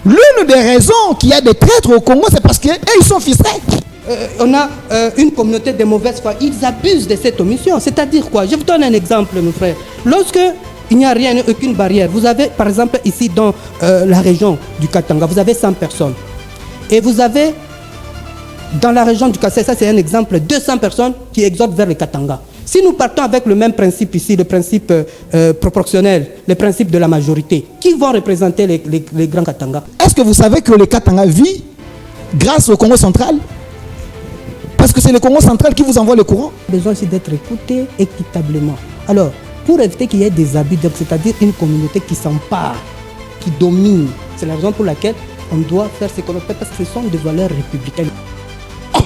L'une des raisons qu'il y a des traîtres au Congo, c'est parce qu'ils sont ficelés. On a une communauté de mauvaise foi. Ils abusent de cette omission. C'est-à-dire quoi? Je vous donne un exemple, mes frères. Lorsque il n'y a rien, aucune barrière. Vous avez, par exemple, ici dans la région du Katanga, vous avez 100 personnes. Et vous avez, dans la région du Kassai, ça c'est un exemple, 200 personnes qui exortent vers le Katanga. Si nous partons avec le même principe ici, le principe proportionnel, le principe de la majorité, qui vont représenter les grands Katanga? Est-ce que vous savez que le Katanga vit grâce au Congo central? Parce que c'est le Congo central qui vous envoie le courant. Besoin aussi d'être écouté équitablement. Alors, pour éviter qu'il y ait des abus, c'est-à-dire une communauté qui s'empare, qui domine, c'est la raison pour laquelle on doit faire ce qu'on appelle, parce que ce sont des valeurs républicaines. Oh,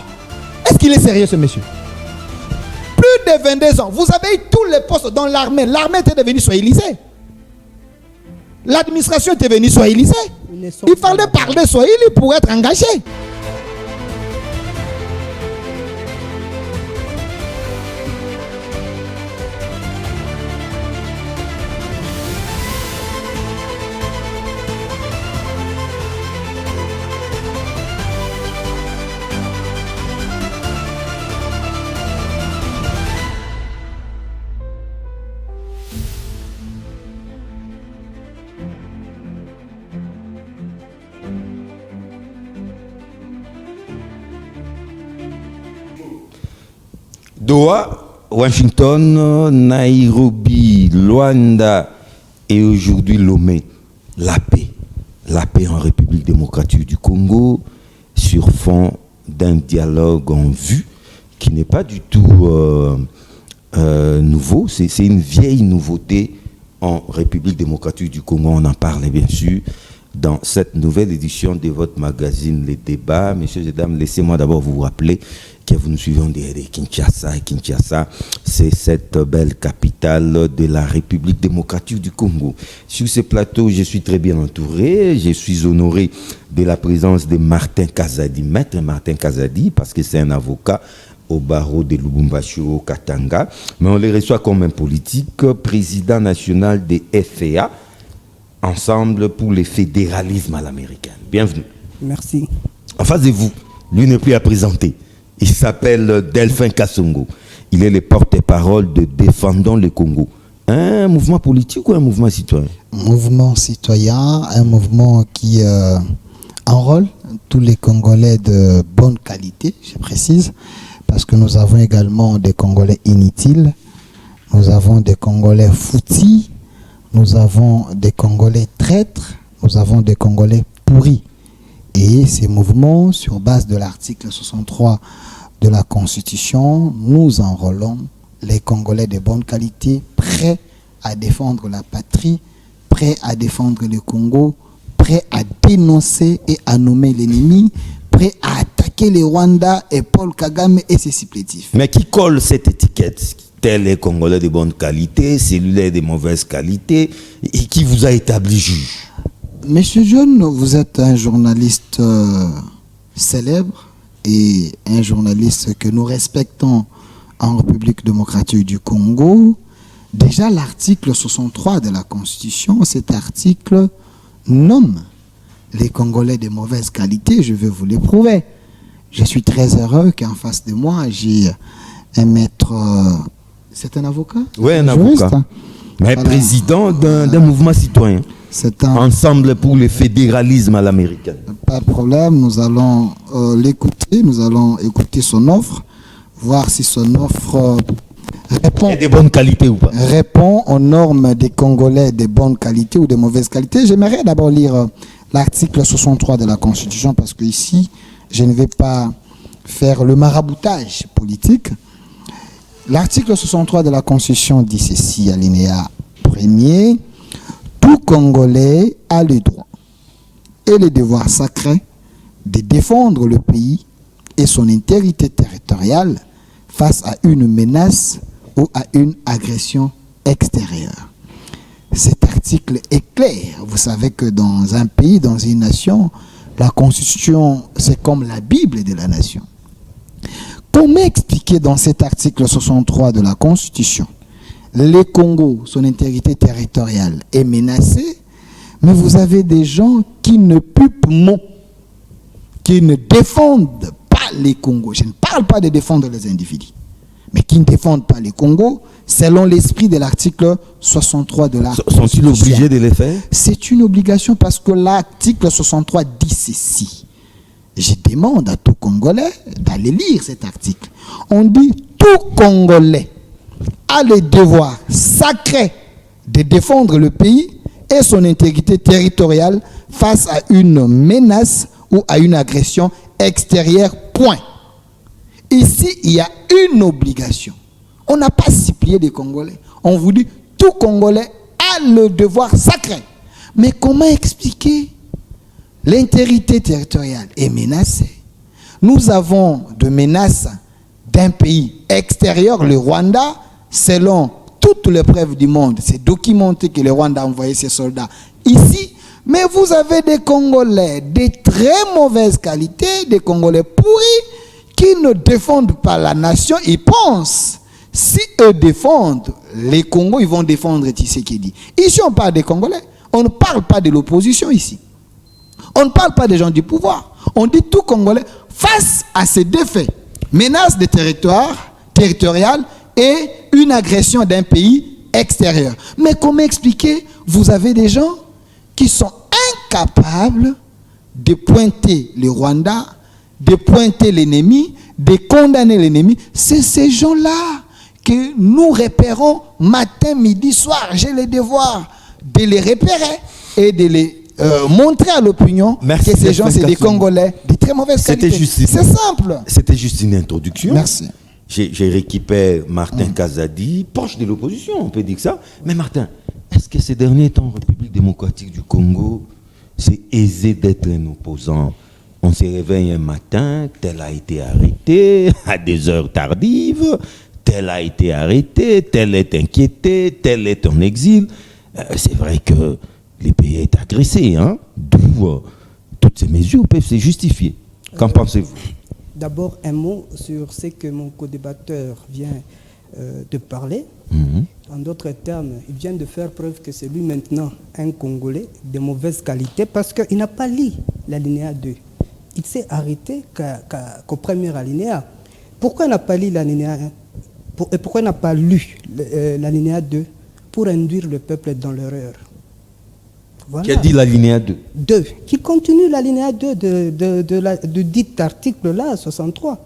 est-ce qu'il est sérieux ce monsieur? Plus de 22 ans, vous avez eu tous les postes dans l'armée. L'armée était devenue swahiliser. L'administration était devenue swahiliser. Il fallait parler swahili pour être engagé. Doha, Washington, Nairobi, Luanda et aujourd'hui Lomé. La paix en République démocratique du Congo sur fond d'un dialogue en vue qui n'est pas du tout nouveau, c'est une vieille nouveauté en République démocratique du Congo. On en parlait bien sûr dans cette nouvelle édition de votre magazine Les Débats. Messieurs et dames, laissez-moi d'abord vous rappeler que vous nous suivez de Kinshasa. Et Kinshasa, c'est cette belle capitale de la République démocratique du Congo. Sur ce plateau, je suis très bien entouré. Je suis honoré de la présence de Martin Kazadi, maître Martin Kazadi, parce que c'est un avocat au barreau de Lubumbashi au Katanga. Mais on le reçoit comme un politique, président national des FEA, Ensemble pour le fédéralisme à l'américaine. Bienvenue. Merci. En face de vous, lui n'est plus à présenter. Il s'appelle Delphin Kassongo. Il est le porte-parole de Défendons le Congo. Un mouvement politique ou un mouvement citoyen? Mouvement citoyen, un mouvement qui enrôle tous les Congolais de bonne qualité, je précise, parce que nous avons également des Congolais inutiles, nous avons des Congolais foutis, nous avons des Congolais traîtres, nous avons des Congolais pourris. Et ces mouvements, sur base de l'article 63 de la Constitution, nous enrôlons les Congolais de bonne qualité, prêts à défendre la patrie, prêts à défendre le Congo, prêts à dénoncer et à nommer l'ennemi, prêts à attaquer les Rwanda et Paul Kagame et ses supplétifs. Mais qui colle cette étiquette? Tel est Congolais de bonne qualité, celui-là est de mauvaise qualité, et qui vous a établi juge? Monsieur John, vous êtes un journaliste célèbre et un journaliste que nous respectons en République démocratique du Congo. Déjà, l'article 63 de la Constitution, cet article nomme les Congolais de mauvaise qualité. Je vais vous le prouver. Je suis très heureux qu'en face de moi, j'ai un maître... c'est un avocat? Oui, un juriste, avocat. hein. Mais Voilà. Président d'un mouvement citoyen. C'est un... Ensemble pour le fédéralisme à l'américaine. Pas de problème, nous allons l'écouter, nous allons écouter son offre, voir si son offre répond, de bonne qualité ou pas? Répond aux normes des Congolais de bonne qualité ou de mauvaise qualité. J'aimerais d'abord lire l'article 63 de la Constitution parce que ici, je ne vais pas faire le maraboutage politique. L'article 63 de la Constitution dit ceci, alinéa 1er, tout Congolais a le droit et le devoir sacré de défendre le pays et son intégrité territoriale face à une menace ou à une agression extérieure. Cet article est clair. Vous savez que dans un pays, dans une nation, la Constitution, c'est comme la Bible de la nation. Comment expliquer dans cet article 63 de la Constitution, le Congo, son intégrité territoriale est menacée, Mais vous avez des gens qui ne pupent mot, qui ne défendent pas les Congos. Je ne parle pas de défendre les individus, mais qui ne défendent pas les Congos selon l'esprit de l'article 63 de la Constitution. Sont-ils obligés de les faire? C'est une obligation parce que l'article 63 dit ceci. Je demande à tout Congolais d'aller lire cet article. On dit tout Congolais a le devoir sacré de défendre le pays et son intégrité territoriale face à une menace ou à une agression extérieure. Point. Ici, il y a une obligation. On n'a pas supplié des Congolais. On vous dit tout Congolais a le devoir sacré. Mais comment expliquer? L'intégrité territoriale est menacée. Nous avons de menaces d'un pays extérieur, le Rwanda, selon toutes les preuves du monde. C'est documenté que le Rwanda a envoyé ses soldats ici. Mais vous avez des Congolais de très mauvaise qualité, des Congolais pourris, qui ne défendent pas la nation. Ils pensent, si eux défendent les Congos, ils vont défendre Tshisekedi. Ici, on parle des Congolais. On ne parle pas de l'opposition ici. On ne parle pas des gens du pouvoir. On dit tout Congolais face à ces deux faits, menace de territoriale et une agression d'un pays extérieur. Mais comment expliquer? Vous avez des gens qui sont incapables de pointer le Rwanda, de pointer l'ennemi, de condamner l'ennemi. C'est ces gens-là que nous repérons matin, midi, soir. J'ai le devoir de les repérer et de les montrer à l'opinion que ces gens, c'est des Congolais de très mauvaise qualité. C'est simple. C'était juste une introduction. Merci. J'ai récupéré Martin Kazadi, proche de l'opposition, on peut dire ça. Mais Martin, est-ce que ces derniers temps en République démocratique du Congo, c'est aisé d'être un opposant? On se réveille un matin, tel a été arrêté à des heures tardives, tel a été arrêté, tel est inquiété, tel est en exil. C'est vrai que le pays est agressé, hein? D'où toutes ces mesures peuvent se justifier. Qu'en pensez-vous? D'abord, un mot sur ce que mon co-débatteur vient de parler. En d'autres termes, il vient de faire preuve que c'est lui maintenant un Congolais de mauvaise qualité parce qu'il n'a pas lu l'alinéa 2. Il s'est arrêté qu'au premier alinéa. Pourquoi il n'a pas lu l'alinéa 1 et pourquoi il n'a pas lu l'alinéa 2? Pour induire le peuple dans l'erreur. Voilà. Qui a dit l'alinéa 2? 2. Qui continue l'alinéa 2 de dit article-là, 63.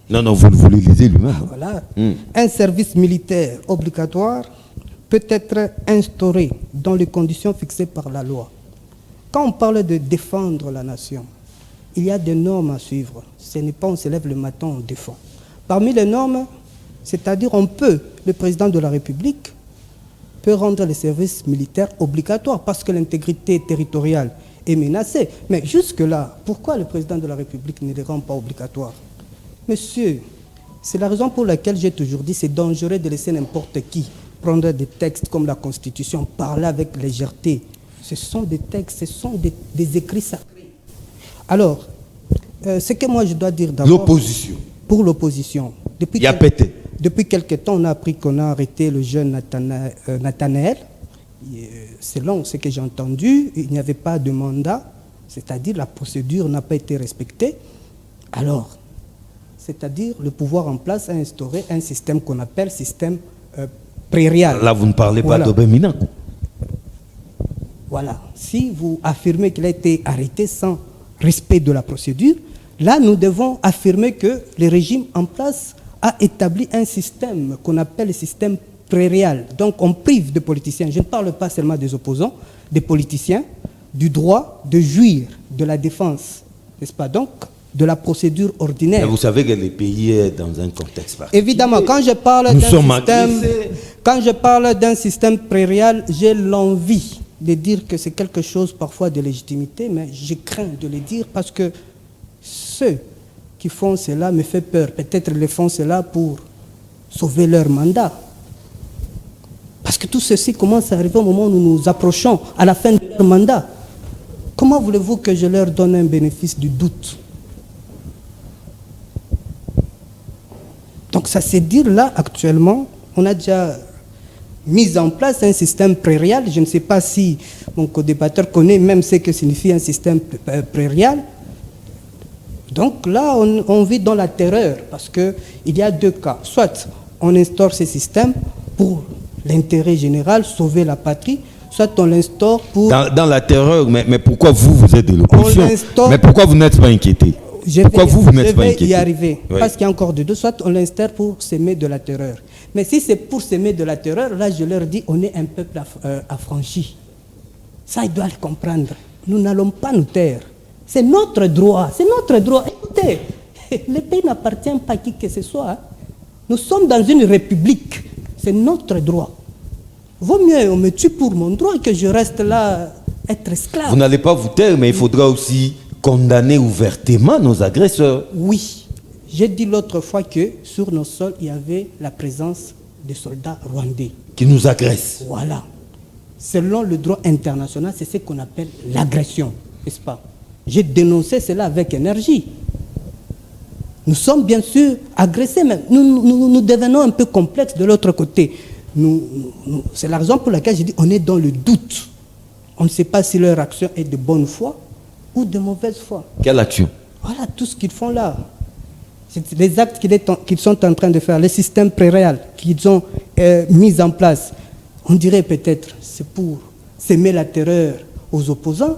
Non, vous le lisez lui-même. Voilà. Un service militaire obligatoire peut être instauré dans les conditions fixées par la loi. Quand on parle de défendre la nation, il y a des normes à suivre. Ce n'est pas on se lève le matin, on défend. Parmi les normes, c'est-à-dire le président de la République peut rendre les services militaires obligatoires parce que l'intégrité territoriale est menacée. Mais jusque-là, pourquoi le président de la République ne les rend pas obligatoires? Monsieur, c'est la raison pour laquelle j'ai toujours dit que c'est dangereux de laisser n'importe qui prendre des textes comme la Constitution, parler avec légèreté. Ce sont des textes, ce sont des écrits sacrés. Alors, ce que moi je dois dire d'abord... L'opposition. Pour l'opposition. Il y a pété. Depuis quelque temps, on a appris qu'on a arrêté le jeune Nathanaël. Selon ce que j'ai entendu, il n'y avait pas de mandat, c'est-à-dire la procédure n'a pas été respectée. Alors, c'est-à-dire le pouvoir en place a instauré un système qu'on appelle système prairial. Là, vous ne parlez pas d'Obéminakou. Voilà. Si vous affirmez qu'il a été arrêté sans respect de la procédure, là, nous devons affirmer que le régime en place a établi un système qu'on appelle le système prairial. Donc, on prive des politiciens, je ne parle pas seulement des opposants, des politiciens, du droit de jouir de la défense, n'est-ce pas? Donc, de la procédure ordinaire. Mais vous savez que le pays est dans un contexte particulier. Évidemment, quand je parle d'un système prairial, j'ai l'envie de dire que c'est quelque chose parfois de légitimité, mais je crains de le dire parce que ceux qui font cela me fait peur. Peut-être ils font cela pour sauver leur mandat. Parce que tout ceci commence à arriver au moment où nous nous approchons à la fin de leur mandat. Comment voulez-vous que je leur donne un bénéfice du doute? Donc ça c'est dire là actuellement, on a déjà mis en place un système prairial. Je ne sais pas si mon co-débatteur connaît même ce que signifie un système prairial. Donc là, on vit dans la terreur parce qu'il y a deux cas. Soit on instaure ce système pour l'intérêt général, sauver la patrie, soit on l'instaure pour... Dans la terreur, mais pourquoi vous êtes de l'opposition? Mais pourquoi vous n'êtes pas inquiété? Pourquoi vous n'êtes pas inquiété? Je vais y arriver, Oui. parce qu'il y a encore de deux. Soit on l'instaure pour s'aimer de la terreur. Mais si c'est pour s'aimer de la terreur, là je leur dis, on est un peuple affranchi. Ça, ils doivent le comprendre. Nous n'allons pas nous taire. C'est notre droit, c'est notre droit. Écoutez, le pays n'appartient pas à qui que ce soit. Hein. Nous sommes dans une république, c'est notre droit. Vaut mieux on me tue pour mon droit que je reste là, être esclave. Vous n'allez pas vous taire, mais il faudra aussi condamner ouvertement nos agresseurs. Oui, j'ai dit l'autre fois que sur nos sols, il y avait la présence de soldats rwandais. Qui nous agressent. Voilà. Selon le droit international, c'est ce qu'on appelle l'agression, n'est-ce pas? J'ai dénoncé cela avec énergie. Nous sommes bien sûr agressés, mais nous devenons un peu complexes de l'autre côté. C'est la raison pour laquelle j'ai dit on est dans le doute. On ne sait pas si leur action est de bonne foi ou de mauvaise foi. Quelle action? Voilà tout ce qu'ils font là. C'est les actes qu'ils sont en train de faire, les systèmes préréels qu'ils ont mis en place. On dirait peut-être c'est pour s'aimer la terreur aux opposants,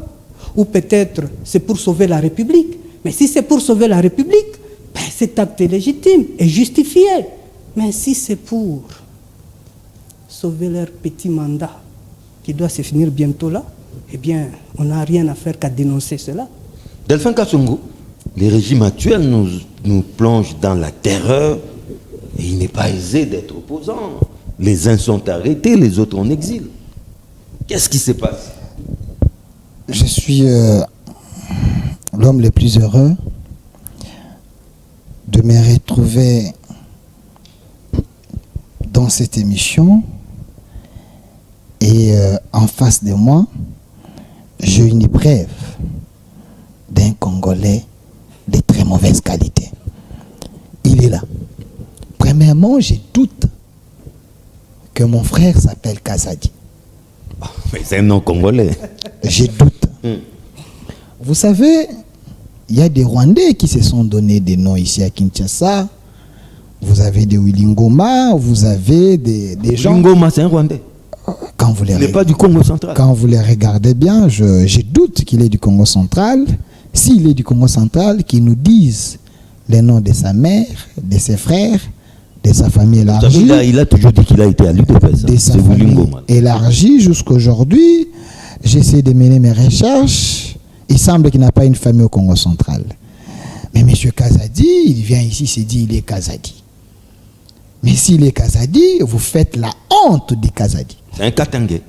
ou peut-être c'est pour sauver la République. Mais si c'est pour sauver la République, ben cet acte est légitime et justifié. Mais si c'est pour sauver leur petit mandat qui doit se finir bientôt là, eh bien, on n'a rien à faire qu'à dénoncer cela. Delphin Kassongo, les régimes actuels nous plongent dans la terreur et il n'est pas aisé d'être opposant. Les uns sont arrêtés, les autres en exil. Qu'est-ce qui se passe? Je suis l'homme le plus heureux de me retrouver dans cette émission et en face de moi, j'ai une preuve d'un Congolais de très mauvaise qualité. Il est là. Premièrement, j'ai doute que mon frère s'appelle Kazadi. Mais c'est un nom congolais. J'ai doute. Vous savez, il y a des Rwandais qui se sont donné des noms ici à Kinshasa. Vous avez des Willy Ngoma, vous avez des gens... Willy Ngoma, c'est un Rwandais. Quand vous les Il n'est pas du Congo central. Quand vous les regardez bien, j'ai doute qu'il est du Congo central. S'il est du Congo central, qu'ils nous disent les noms de sa mère, de ses frères, de sa famille élargie. Il a toujours dit qu'il a été à l'UDPS. De sa famille élargie jusqu'aujourd'hui. J'essaie de mener mes recherches. Il semble qu'il n'a pas une famille au Congo central. Mais M. Kazadi, il vient ici, il s'est dit il est Kazadi. Mais s'il est Kazadi, vous faites la honte des Kazadi. C'est un Katangais.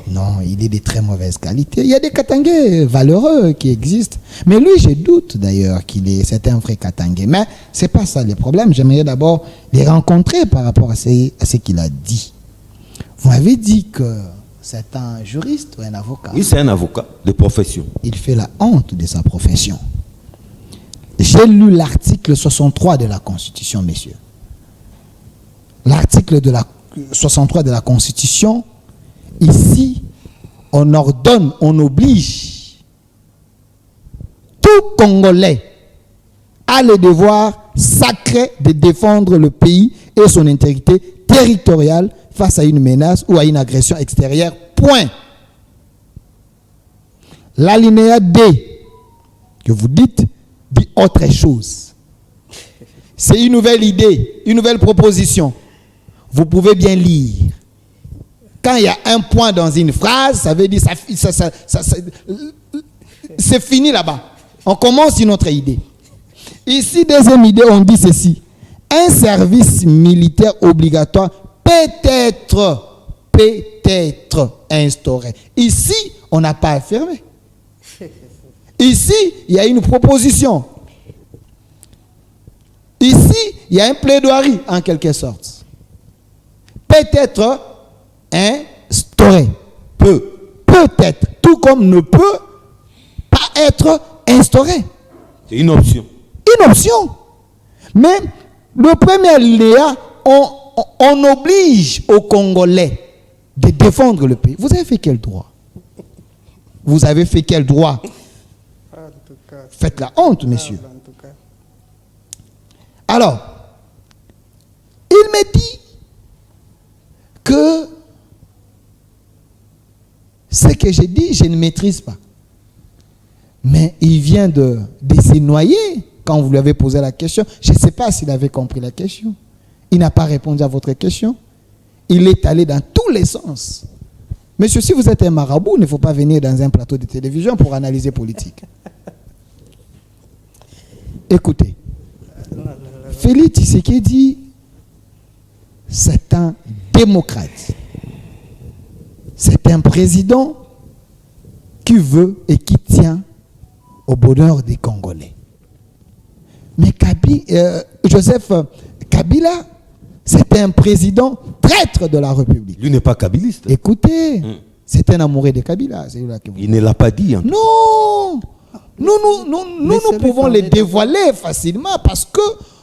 Non, il est de très mauvaise qualité. Il y a des Katangais valeureux qui existent. Mais lui, je doute d'ailleurs c'est un vrai Katangais. Mais ce n'est pas ça le problème. J'aimerais d'abord les rencontrer par rapport à ce qu'il a dit. Vous m'avez dit que c'est un juriste ou un avocat. Oui, c'est un avocat de profession. Il fait la honte de sa profession. J'ai lu l'article 63 de la Constitution, messieurs. L'article 63 de la Constitution, ici, on ordonne, on oblige tout Congolais a le devoir sacré de défendre le pays et son intégrité territoriale face à une menace ou à une agression extérieure. Point. L'alinéa D que vous dites dit autre chose. C'est une nouvelle idée, une nouvelle proposition. Vous pouvez bien lire. Quand il y a un point dans une phrase, ça veut dire c'est fini là-bas. On commence une autre idée. Ici, deuxième idée, on dit ceci. Un service militaire obligatoire peut être instauré. Ici, on n'a pas affirmé. Ici, il y a une proposition. Ici, il y a un plaidoirie, en quelque sorte. Peut-être instauré. Peut-être. Tout comme ne peut pas être instauré. C'est une option. Une option. Mais le premier alinéa, on oblige aux Congolais de défendre le pays. Vous avez fait quel droit? Vous avez fait quel droit? Faites la honte, messieurs. Alors, il me dit que ce que j'ai dit, je ne maîtrise pas. Mais il vient de se noyer quand vous lui avez posé la question. Je ne sais pas s'il avait compris la question. Il n'a pas répondu à votre question. Il est allé dans tous les sens. Monsieur, si vous êtes un marabout, il ne faut pas venir dans un plateau de télévision pour analyser politique. Écoutez, Félix Tshisekedi, c'est un démocrate. C'est un président qui veut et qui tient au bonheur des Congolais. Mais Joseph Kabila, c'est un président traître de la République. Lui n'est pas kabiliste. Écoutez, c'est un amoureux de Kabila. Il ne l'a pas dit. Hein. Non, nous pouvons les dévoiler facilement parce que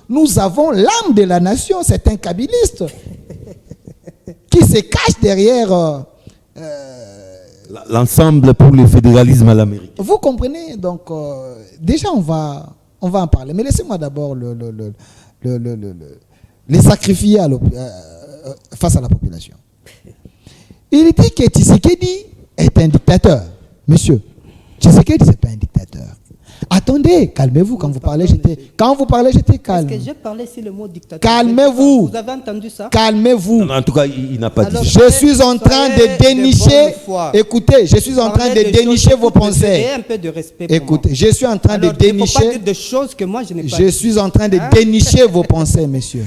nous avons l'âme de la nation. C'est un kabiliste qui se cache derrière l'ensemble pour le fédéralisme à l'Amérique. Vous comprenez? Donc, déjà, on va en parler. Mais laissez-moi d'abord les sacrifier face à la population. Il dit que Tshisekedi est un dictateur. Monsieur, Tshisekedi, ce n'est pas un dictateur. Attendez, calmez-vous quand vous parlez, j'étais calme. Est-ce que j'ai parlé sur le mot dictateur? Calmez-vous. Vous avez entendu ça? Calmez-vous. En tout cas, il n'a pas Alors, dit. Je suis en train de dénicher. Écoutez, je suis en train de dénicher vos pensées. Un peu de respect pour Écoutez, moi. je suis en train de Alors, il ne faut pas dénicher. dire de choses que moi je n'ai pas Je dit. suis en train de dénicher vos pensées, messieurs.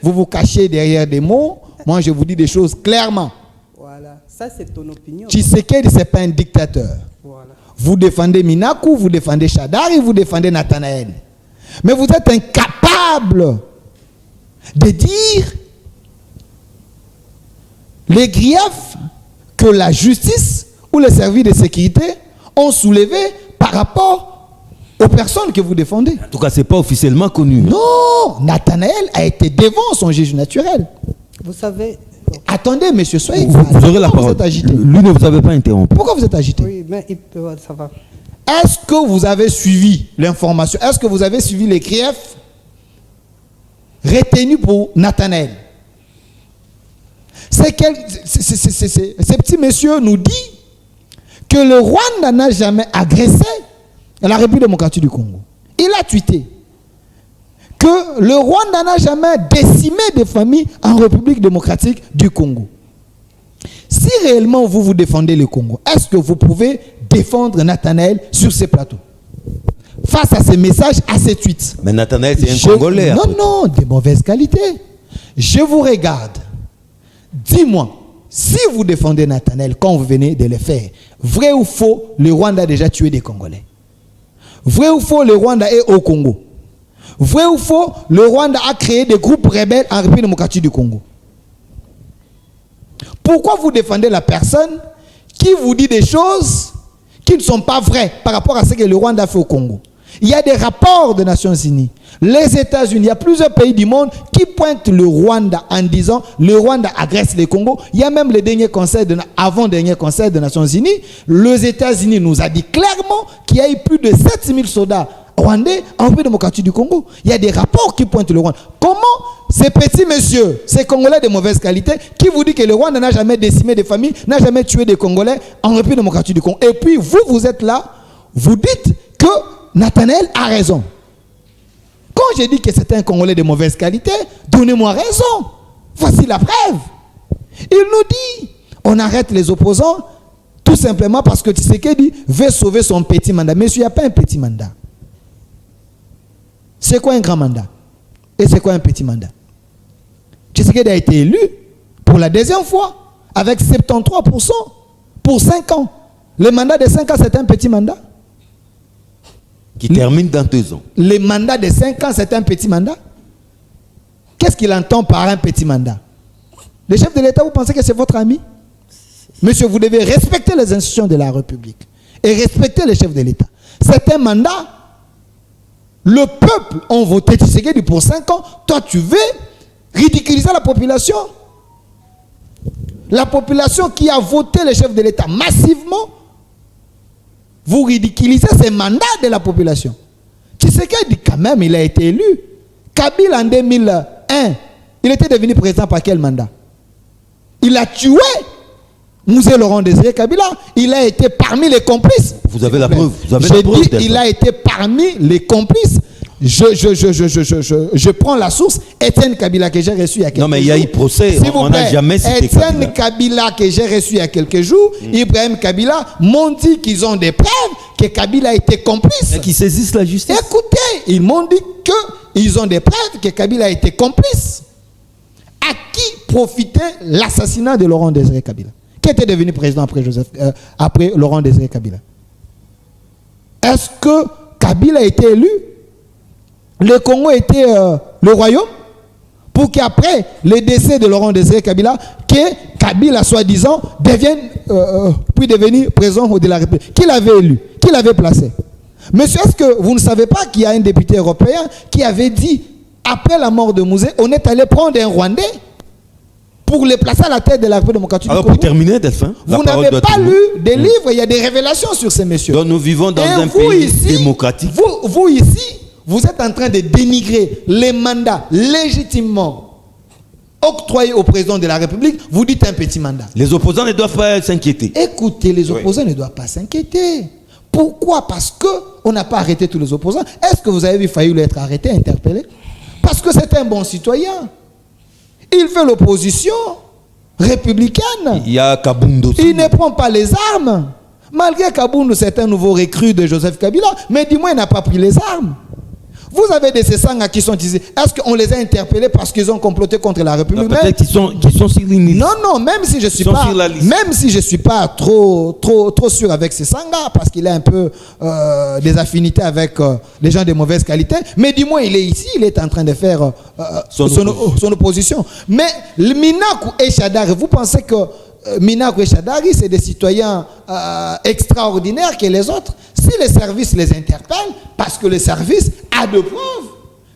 Vous vous cachez derrière des mots. Moi, je vous dis des choses clairement. Voilà, ça c'est ton opinion. Tshisekedi, ce n'est pas un dictateur. Voilà. Vous défendez Minaku, vous défendez Shadari, vous défendez Nathanaël. Mais vous êtes incapable de dire les griefs que la justice ou les services de sécurité ont soulevés par rapport aux personnes que vous défendez. En tout cas, ce n'est pas officiellement connu. Non, Nathanaël a été devant son juge naturel. Vous savez... Attendez, monsieur, soyez Vous aurez la Pourquoi parole. vous êtes agité? Lui ne vous avait pas interrompu. Pourquoi vous êtes agité? Oui, mais ça va. Est-ce que vous avez suivi l'information? Est-ce que vous avez suivi les griefs retenus pour Nathanaël? Ce petit monsieur nous dit que le Rwanda n'a jamais agressé la République démocratique du Congo. Il a tweeté que le Rwanda n'a jamais décimé des familles en République démocratique du Congo. Si réellement vous défendez le Congo, est-ce que vous pouvez défendre Nathanaël sur ces plateaux? Face à ces messages, à ces tweets. Mais Nathanaël, c'est un Congolais. Non, de mauvaise qualité. Je vous regarde. Dis-moi, si vous défendez Nathanaël, quand vous venez de le faire, vrai ou faux, le Rwanda a déjà tué des Congolais? Vrai ou faux, le Rwanda est au Congo? Vrai ou faux, le Rwanda a créé des groupes rebelles en République démocratique du Congo? Pourquoi vous défendez la personne qui vous dit des choses qui ne sont pas vraies par rapport à ce que le Rwanda a fait au Congo? Il y a des rapports des Nations Unies, les États-Unis, il y a plusieurs pays du monde qui pointent le Rwanda en disant le Rwanda agresse le Congo. Il y a même le dernier conseil, avant-dernier conseil des Nations Unies, les États-Unis nous a dit clairement qu'il y a eu plus de 7000 soldats rwandais en République démocratique du Congo. Il y a des rapports qui pointent le Rwanda. Comment ces petits messieurs, ces Congolais de mauvaise qualité, qui vous dit que le Rwanda n'a jamais décimé des familles, n'a jamais tué des Congolais en République démocratique du Congo? Et puis vous êtes là, vous dites que Nathanaël a raison. Quand j'ai dit que c'était un Congolais de mauvaise qualité, donnez-moi raison. Voici la preuve. Il nous dit, on arrête les opposants tout simplement parce que Tshisekedi veut sauver son petit mandat. Mais il n'y a pas un petit mandat. C'est quoi un grand mandat? Et c'est quoi un petit mandat? Tshisekedi a été élu pour la deuxième fois avec 73% pour 5 ans. Le mandat de 5 ans, c'est un petit mandat? Qui termine dans 2 ans. Le mandat de 5 ans, c'est un petit mandat? Qu'est-ce qu'il entend par un petit mandat? Le chef de l'État, vous pensez que c'est votre ami? Monsieur, vous devez respecter les institutions de la République et respecter les chefs de l'État. C'est un mandat. Le peuple a voté Tshisekedi pour 5 ans. Toi, tu veux ridiculiser la population? la population qui a voté le chef de l'État massivement, vous ridiculisez ces mandats de la population. Tshisekedi, quand même, il a été élu. Kabila, en 2001, il était devenu président par quel mandat? Il a tué Mouzé Laurent Désiré Kabila. Il a été parmi les complices. Vous avez la preuve. Vous avez J'ai la preuve, dit, Delphin. il a été parmi les complices. Je prends la source. Étienne Kabila que j'ai reçu il y a quelques jours. Non, mais il y a eu procès. S'il vous On n'a plaît, jamais cité Étienne Kabila que j'ai reçu il y a quelques jours, Ibrahim Kabila m'ont dit qu'ils ont des preuves que Kabila a été complice. Et qui saisissent la justice. Écoutez, ils m'ont dit qu'ils ont des preuves que Kabila a été complice. À qui profitait l'assassinat de Laurent Désiré Kabila, qui était devenu président après Laurent Désiré Kabila? Est-ce que Kabila a été élu? Le Congo était le royaume? Pour qu'après le décès de Laurent Désiré Kabila, que Kabila, soi-disant, puis devenir président de la République. Qui l'avait élu? Qui l'avait placé? Monsieur, est-ce que vous ne savez pas qu'il y a un député européen qui avait dit, après la mort de Mouzé, on est allé prendre un Rwandais pour le placer à la tête de la République démocratique du Alors Congo? pour terminer, Delphin, Vous n'avez pas lu des livres, il y a des révélations sur ces messieurs. Donc nous vivons dans Et un vous pays ici, démocratique. Vous ici, vous êtes en train de dénigrer les mandats légitimement octroyés au président de la République. Vous dites un petit mandat. Les opposants ne doivent pas s'inquiéter. Écoutez, les opposants ne doivent pas s'inquiéter. Pourquoi? Parce qu'on n'a pas arrêté tous les opposants. Est-ce que vous avez vu Fayoulou être arrêté, interpellé? Parce que c'est un bon citoyen. Il fait l'opposition républicaine. Il y a Kabound aussi. Il ne prend pas les armes. Malgré Kabound, c'est un nouveau recrue de Joseph Kabila, mais du moins il n'a pas pris les armes. Vous avez des Sessanga qui sont ici. Est-ce qu'on les a interpellés parce qu'ils ont comploté contre la République? Peut-être qu'ils sont sur l'île. Non, même si je suis pas trop sûr avec Sessanga, parce qu'il a un peu des affinités avec les gens de mauvaise qualité, mais du moins il est ici, il est en train de faire son opposition. Mais le Minakou et Chadari, vous pensez que Minakou et Chadari, c'est des citoyens extraordinaires que les autres? Si les services les interpellent, parce que les services a de preuves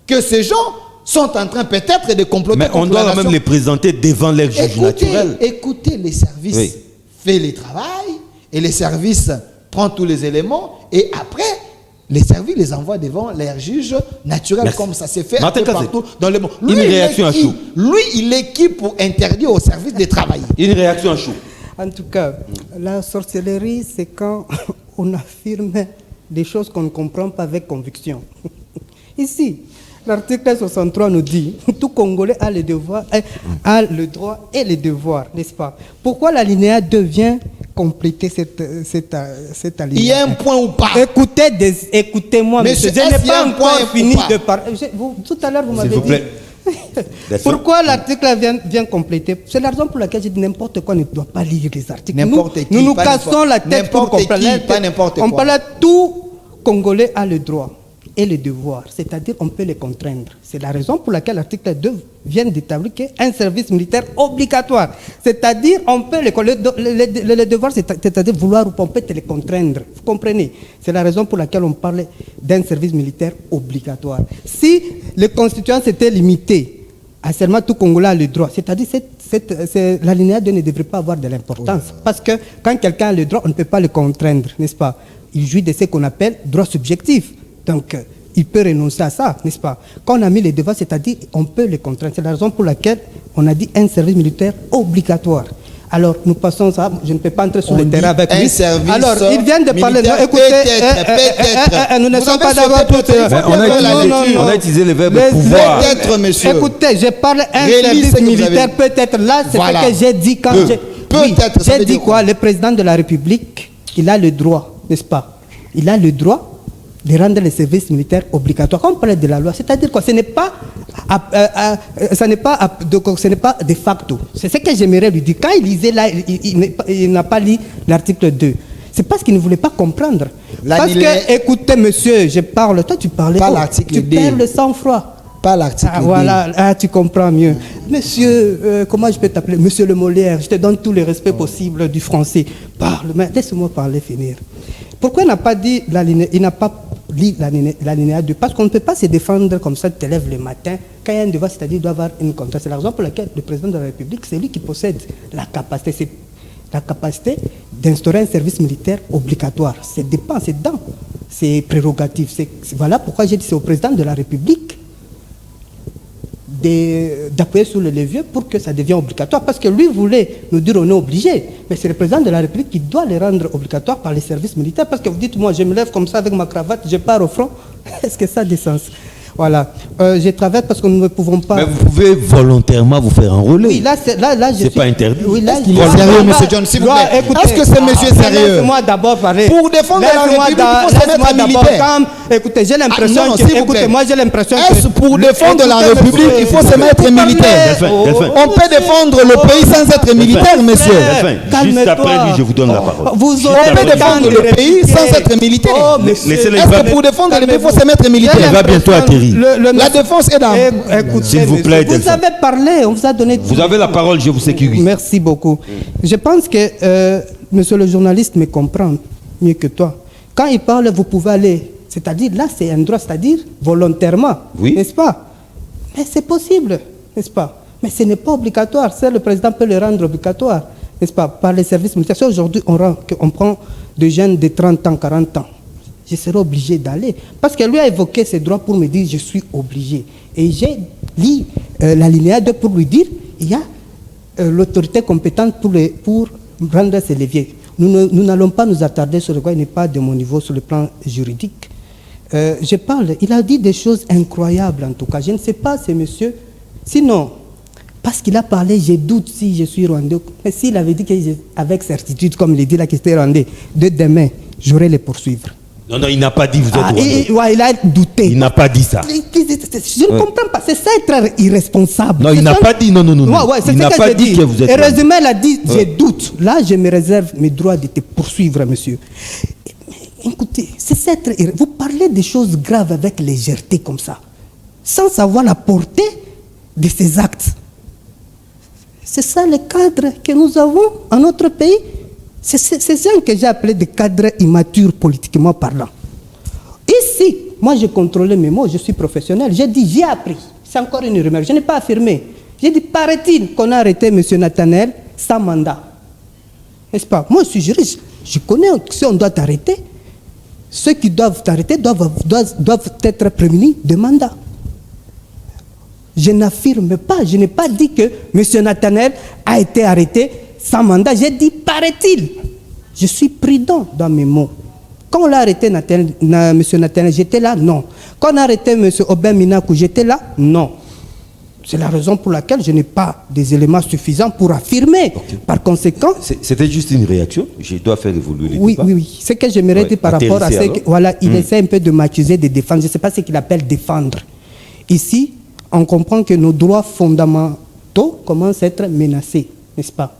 que ces gens sont en train peut-être de comploter mais contre on doit la quand même nation. les présenter devant leur juge naturel. Écoutez, les services font le travail et les services prennent tous les éléments et après, les services les envoient devant leur juge naturel. Merci. Comme ça s'est fait Martin partout dans le monde. Une réaction à chaud. Lui, il est qui pour interdire aux services de travailler? Une réaction à chaud. En tout cas, la sorcellerie, c'est quand on affirme des choses qu'on ne comprend pas avec conviction. Ici, l'article 63 nous dit tout Congolais a le devoir, a le droit et le devoir, n'est-ce pas? Pourquoi l'alinéa 2 vient compléter cette alinéa? Il y a un point ou pas? Écoutez-moi, monsieur. Je n'ai pas encore fini de parler. Tout à l'heure, vous m'avez dit. Pourquoi l'article vient compléter? C'est la raison pour laquelle j'ai dit n'importe quoi ne doit pas lire les articles. Nous nous cassons la tête pour comprendre. On parle à tout Congolais a le droit et le devoir, c'est-à-dire on peut les contraindre. C'est la raison pour laquelle l'article 2 vient d'établir qu'un service militaire obligatoire, c'est-à-dire on peut le devoir, c'est-à-dire vouloir ou on peut te les contraindre. Vous comprenez? C'est la raison pour laquelle on parle d'un service militaire obligatoire. Si le constituant s'était limité à seulement tout Congolais a le droit, c'est-à-dire l'alinéa 2 ne devrait pas avoir de l'importance, parce que quand quelqu'un a le droit, on ne peut pas le contraindre, n'est-ce pas? Il jouit de ce qu'on appelle droit subjectif. Donc, il peut renoncer à ça, n'est-ce pas? Quand on a mis les devoirs, c'est-à-dire on peut les contraindre. C'est la raison pour laquelle on a dit un service militaire obligatoire. Alors, nous passons ça. Je ne peux pas entrer sur le terrain avec lui. Alors, il vient de parler. Non, écoutez, nous ne sommes pas d'accord pour on a utilisé le verbe pouvoir. Peut-être, monsieur. Écoutez, je parle un service militaire. Peut-être là, c'est ce que j'ai dit quand j'ai. Peut-être. J'ai dit quoi? Le président de la République, il a le droit, n'est-ce pas? Il a le droit de rendre les services militaires obligatoires. Quand on parle de la loi, c'est-à-dire quoi? Ce n'est pas de facto. C'est ce que j'aimerais lui dire. Quand il lisait là, il n'a pas lu l'article 2. C'est parce qu'il ne voulait pas comprendre. Parce que, écoutez, monsieur, je parle, toi tu parlais. Pas l'article 2. Tu perds le sang-froid. Pas l'article 2. Voilà, tu comprends mieux. Monsieur, comment je peux t'appeler? Monsieur le Molière, je te donne tous les respects possibles du français. Parle, mais laisse-moi parler, finir. Pourquoi il n'a pas dit il n'a pas lis l'alinéa 2. Parce qu'on ne peut pas se défendre comme ça, tu te lèves le matin. Quand il y a un devoir, c'est-à-dire qu'il doit avoir une contrainte. C'est la raison pour laquelle le président de la République, c'est lui qui possède la capacité d'instaurer un service militaire obligatoire. C'est dépend, c'est dans ses prérogatives. Voilà pourquoi j'ai dit c'est au président de la République d'appuyer sur le levier pour que ça devienne obligatoire. Parce que lui voulait nous dire on est obligé. Mais c'est le président de la République qui doit les rendre obligatoires par les services militaires. Parce que vous dites, moi je me lève comme ça avec ma cravate, je pars au front. Est-ce que ça a du sens? Voilà. Je travaille parce que nous ne pouvons pas... Mais vous pouvez volontairement vous faire enrôler. Oui, là, je c'est pas interdit. Oui, là, Il est sérieux, M. John, s'il vous plaît. Est-ce que ce monsieur est sérieux? Laissez-moi d'abord parler. Pour défendre la République, il faut se mettre militaire. Écoutez, j'ai l'impression non, que... s'il vous Écoutez, plaît. moi j'ai l'impression que... Est-ce pour défendre la République, il faut se mettre militaire? On peut défendre le pays sans être militaire, monsieur. Juste après lui, je vous donne la parole. On peut défendre le pays sans être militaire. Laissez-les Est-ce que pour défendre le pays, il faut se mettre militaire? Il va bientôt atterrir. La défense est dans... Écoutez, S'il vous plaît, vous Delphin. avez parlé, on vous a donné... Vous avez la parole, je vous sécurise. Merci beaucoup. Je pense que monsieur le journaliste me comprend mieux que toi. Quand il parle, vous pouvez aller. C'est-à-dire, là, c'est un droit, c'est-à-dire volontairement. Oui. N'est-ce pas? Mais c'est possible, n'est-ce pas? Mais ce n'est pas obligatoire. Seul le président peut le rendre obligatoire, n'est-ce pas? Par les services militaires. Si aujourd'hui, on prend des jeunes de 30 ans, 40 ans, je serai obligé d'aller. Parce que lui a évoqué ses droits pour me dire je suis obligé. Et j'ai lu l'alinéa 2 pour lui dire il y a l'autorité compétente pour rendre ces leviers. Nous n'allons pas nous attarder sur le quoi, il n'est pas de mon niveau sur le plan juridique. Je parle, il a dit des choses incroyables en tout cas. Je ne sais pas, c'est monsieur. Sinon, parce qu'il a parlé, je doute si je suis rwandais. Mais s'il avait dit qu'avec certitude, comme il dit là, qu'il était rwandais, de demain, j'aurais les poursuivre. Non, il n'a pas dit vous êtes rwandais. Ouais, il a douté. Il n'a pas dit ça. Je ne comprends pas. C'est ça être irresponsable. Non, il n'a pas dit non. C'est Il n'a pas dit que vous êtes rwandais. Heureusement, il a dit je doute. Là, je me réserve mes droits de te poursuivre, monsieur. Écoutez, c'est ça être... Vous parlez des choses graves avec légèreté comme ça, sans savoir la portée de ces actes. C'est ça le cadre que nous avons en notre pays. C'est ça que j'ai appelé des cadres immatures politiquement parlant. Ici, moi j'ai contrôlé mes mots, je suis professionnel. J'ai dit, j'ai appris. C'est encore une rumeur, je n'ai pas affirmé. J'ai dit, paraît-il qu'on a arrêté M. Nathanaël sans mandat. N'est-ce pas? Moi je suis juriste, je connais que si on doit t'arrêter, ceux qui doivent t'arrêter doivent être prémunis de mandat. Je n'affirme pas, je n'ai pas dit que M. Nathanaël a été arrêté sans mandat. J'ai dit, paraît-il. Je suis prudent dans mes mots. Quand on l'a arrêté, M. Nathanaël, j'étais là? Non. Quand on a arrêté M. Aubin Minakou, j'étais là? Non. C'est la raison pour laquelle je n'ai pas des éléments suffisants pour affirmer. Okay. Par conséquent... C'était juste une réaction. Je dois faire évoluer les débats. Oui. C'est que j'aimerais dire par rapport à ce que... Voilà, il essaie un peu de m'accuser de défendre. Je ne sais pas ce qu'il appelle défendre. Ici, on comprend que nos droits fondamentaux commencent à être menacés, n'est-ce pas?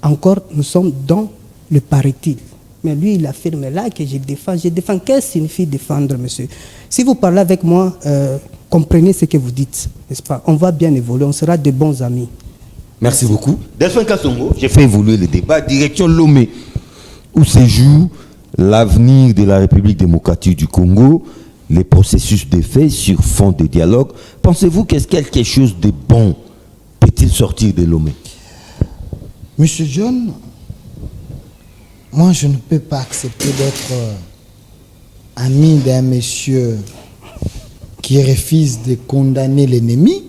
Encore, nous sommes dans le paraît-il. Mais lui, il affirme là que je défends. Je défends. Qu'est-ce que signifie défendre, monsieur? Si vous parlez avec moi, comprenez ce que vous dites, n'est-ce pas? On va bien évoluer, on sera de bons amis. Merci beaucoup. Delphin Kassongo, j'ai fait évoluer le débat. Direction Lomé, où se joue l'avenir de la République démocratique du Congo, les processus de fait sur fond de dialogue. Pensez-vous que quelque chose de bon peut-il sortir de Lomé? Monsieur John, moi je ne peux pas accepter d'être ami d'un monsieur qui refuse de condamner l'ennemi,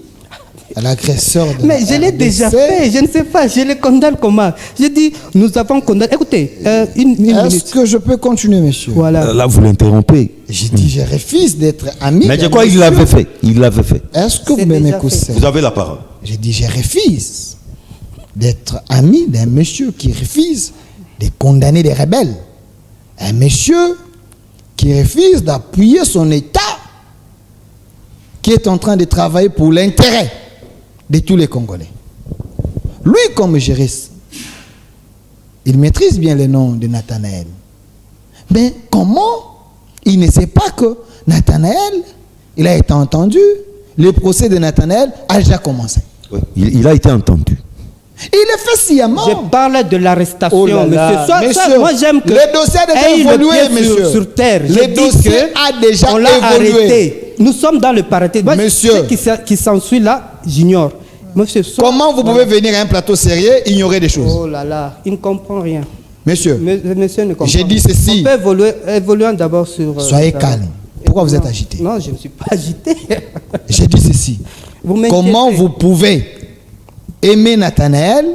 l'agresseur de Mais je l'ai déjà fait, je ne sais pas, je le condamne comment? Je dis, nous avons condamné... Écoutez, une minute. Est-ce que je peux continuer, monsieur? Voilà. Là, vous l'interrompez. J'ai dit, je refuse d'être ami. Mais de quoi il l'avait fait? Il l'avait fait. Est-ce que vous m'écoutez? Vous avez la parole. J'ai dit, je refuse d'être ami d'un monsieur qui refuse de condamner les rebelles. Un monsieur qui refuse d'appuyer son État qui est en train de travailler pour l'intérêt de tous les Congolais. Lui, comme juriste, il maîtrise bien le nom de Nathanaël. Mais comment il ne sait pas que Nathanaël, il a été entendu, le procès de Nathanaël a déjà commencé. Oui, il a été entendu. Il le fait sciemment. Je parle de l'arrestation, Oh là là, monsieur. monsieur, Moi, j'aime que. le dossier a déjà ait eu le évolué, pied monsieur. Sur terre. Le Je dis dossier que a déjà on l'a évolué. arrêté. Nous sommes dans le paraté. Moi, Monsieur. Ce qui s'ensuit là, j'ignore. Monsieur, Comment vous pouvez venir à un plateau sérieux et ignorer des choses? Oh là là, il ne comprend rien. Monsieur, Monsieur ne comprend j'ai dit rien. ceci. On peut évoluer d'abord sur. Soyez calme. Pourquoi vous êtes agité? Non, je ne suis pas agité. J'ai dit ceci. Vous m'inquiétez. Comment vous pouvez aimer Nathanaël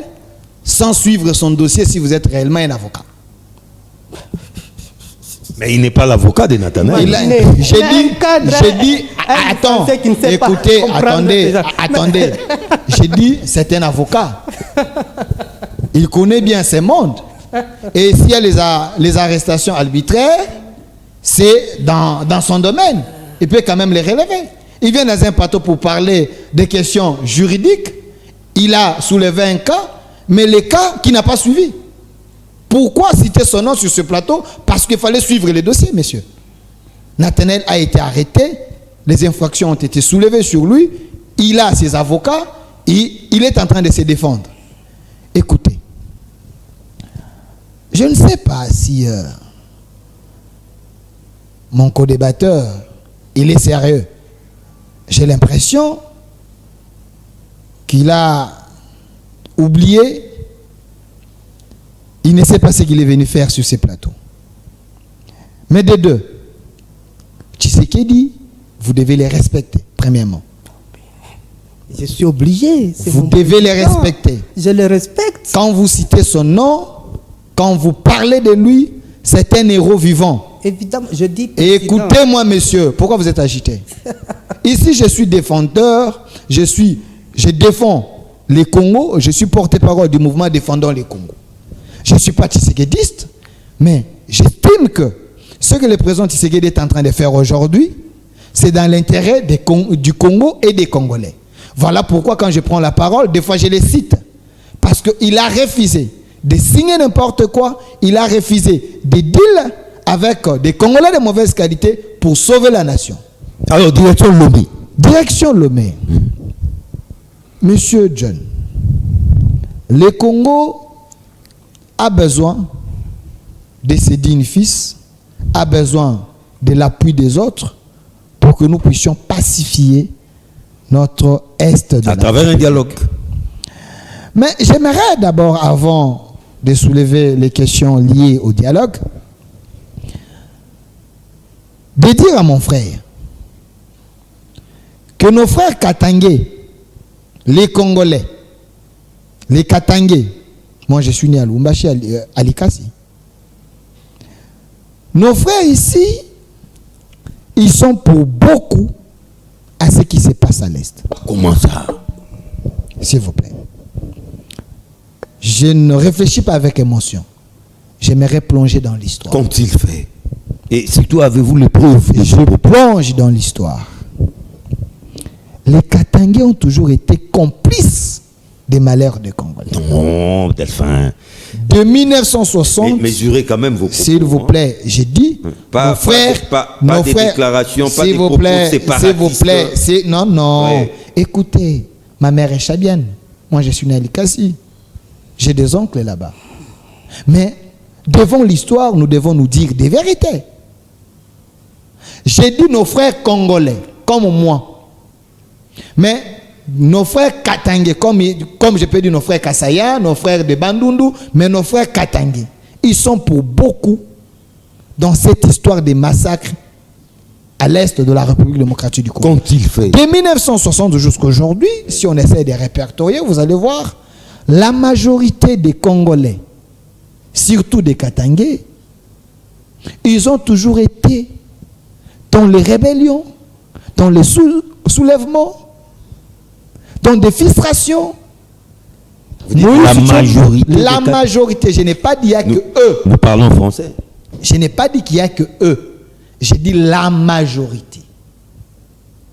sans suivre son dossier si vous êtes réellement un avocat? Mais il n'est pas l'avocat de Nathanaël. J'ai dit, attends, Français qui ne sait pas écoutez, comprendre attendez, déjà. attendez. J'ai dit, c'est un avocat. Il connaît bien ce monde. Et s'il y a les arrestations arbitraires, c'est dans son domaine. Il peut quand même les relever. Il vient dans un plateau pour parler des questions juridiques. Il a soulevé un cas, mais les cas qu'il n'a pas suivis. Pourquoi citer son nom sur ce plateau? Parce qu'il fallait suivre les dossiers, messieurs. Nathanaël a été arrêté, les infractions ont été soulevées sur lui, il a ses avocats, il est en train de se défendre. Écoutez, je ne sais pas si mon co-débatteur, il est sérieux. J'ai l'impression qu'il a oublié. Il ne sait pas ce qu'il est venu faire sur ces plateaux. Mais de deux, Tshisekedi, vous devez les respecter, premièrement. Je suis obligé. Vous devez les respecter. Je les respecte. Quand vous citez son nom, quand vous parlez de lui, c'est un héros vivant. Évidemment, je dis. Et écoutez-moi, monsieur, pourquoi vous êtes agité? Ici, je suis défendeur, je défends les Congos, je suis porte-parole du mouvement Défendons les Congos. Je ne suis pas tshisekidiste, mais j'estime que ce que le président Tshisekedi est en train de faire aujourd'hui, c'est dans l'intérêt du Congo et des Congolais. Voilà pourquoi quand je prends la parole, des fois je les cite. Parce qu'il a refusé de signer n'importe quoi, il a refusé des deals avec des Congolais de mauvaise qualité pour sauver la nation. Alors, direction Lomé. Direction Lomé. Monsieur John, le Congo a besoin de ses dignes fils, a besoin de l'appui des autres pour que nous puissions pacifier notre Est de À travers un dialogue. Mais j'aimerais d'abord, avant de soulever les questions liées au dialogue, de dire à mon frère que nos frères Katangé, les Congolais, les Katangé, moi je suis né à Lubumbashi, à Likasi. Nos frères ici, ils sont pour beaucoup à ce qui se passe à l'Est. Comment ça? S'il vous plaît. Je ne réfléchis pas avec émotion. J'aimerais plonger dans l'histoire. Qu'ont-ils fait? Et surtout, avez-vous les preuves? Je plonge dans l'histoire. Les Katangais ont toujours été complices des malheurs des Congolais. Non, Delphin. De 1960, Mesurez quand même vos propos. s'il vous plaît, j'ai dit, Pas- nos frères, pas nos des frères, déclarations, pas s'il des vous propos plaît, séparatistes. s'il vous plaît, non, non. Ouais. Écoutez, ma mère est chabienne. Moi, je suis né à Likasi. J'ai des oncles là-bas. Mais devant l'histoire, nous devons nous dire des vérités. J'ai dit nos frères congolais, comme moi. Mais nos frères Katangé, comme je peux dire nos frères Kassaya, nos frères de Bandundu, mais nos frères Katangé, ils sont pour beaucoup dans cette histoire des massacres à l'est de la République démocratique du Congo. Qu'ont-ils fait? De 1960 jusqu'à aujourd'hui, si on essaie de répertorier, vous allez voir, la majorité des Congolais, surtout des Katangé, ils ont toujours été dans les rébellions, dans les soulèvements, dans des frustrations. La majorité, je n'ai pas dit qu'il n'y a que eux. Nous parlons français. Je n'ai pas dit qu'il n'y a que eux. J'ai dit la majorité.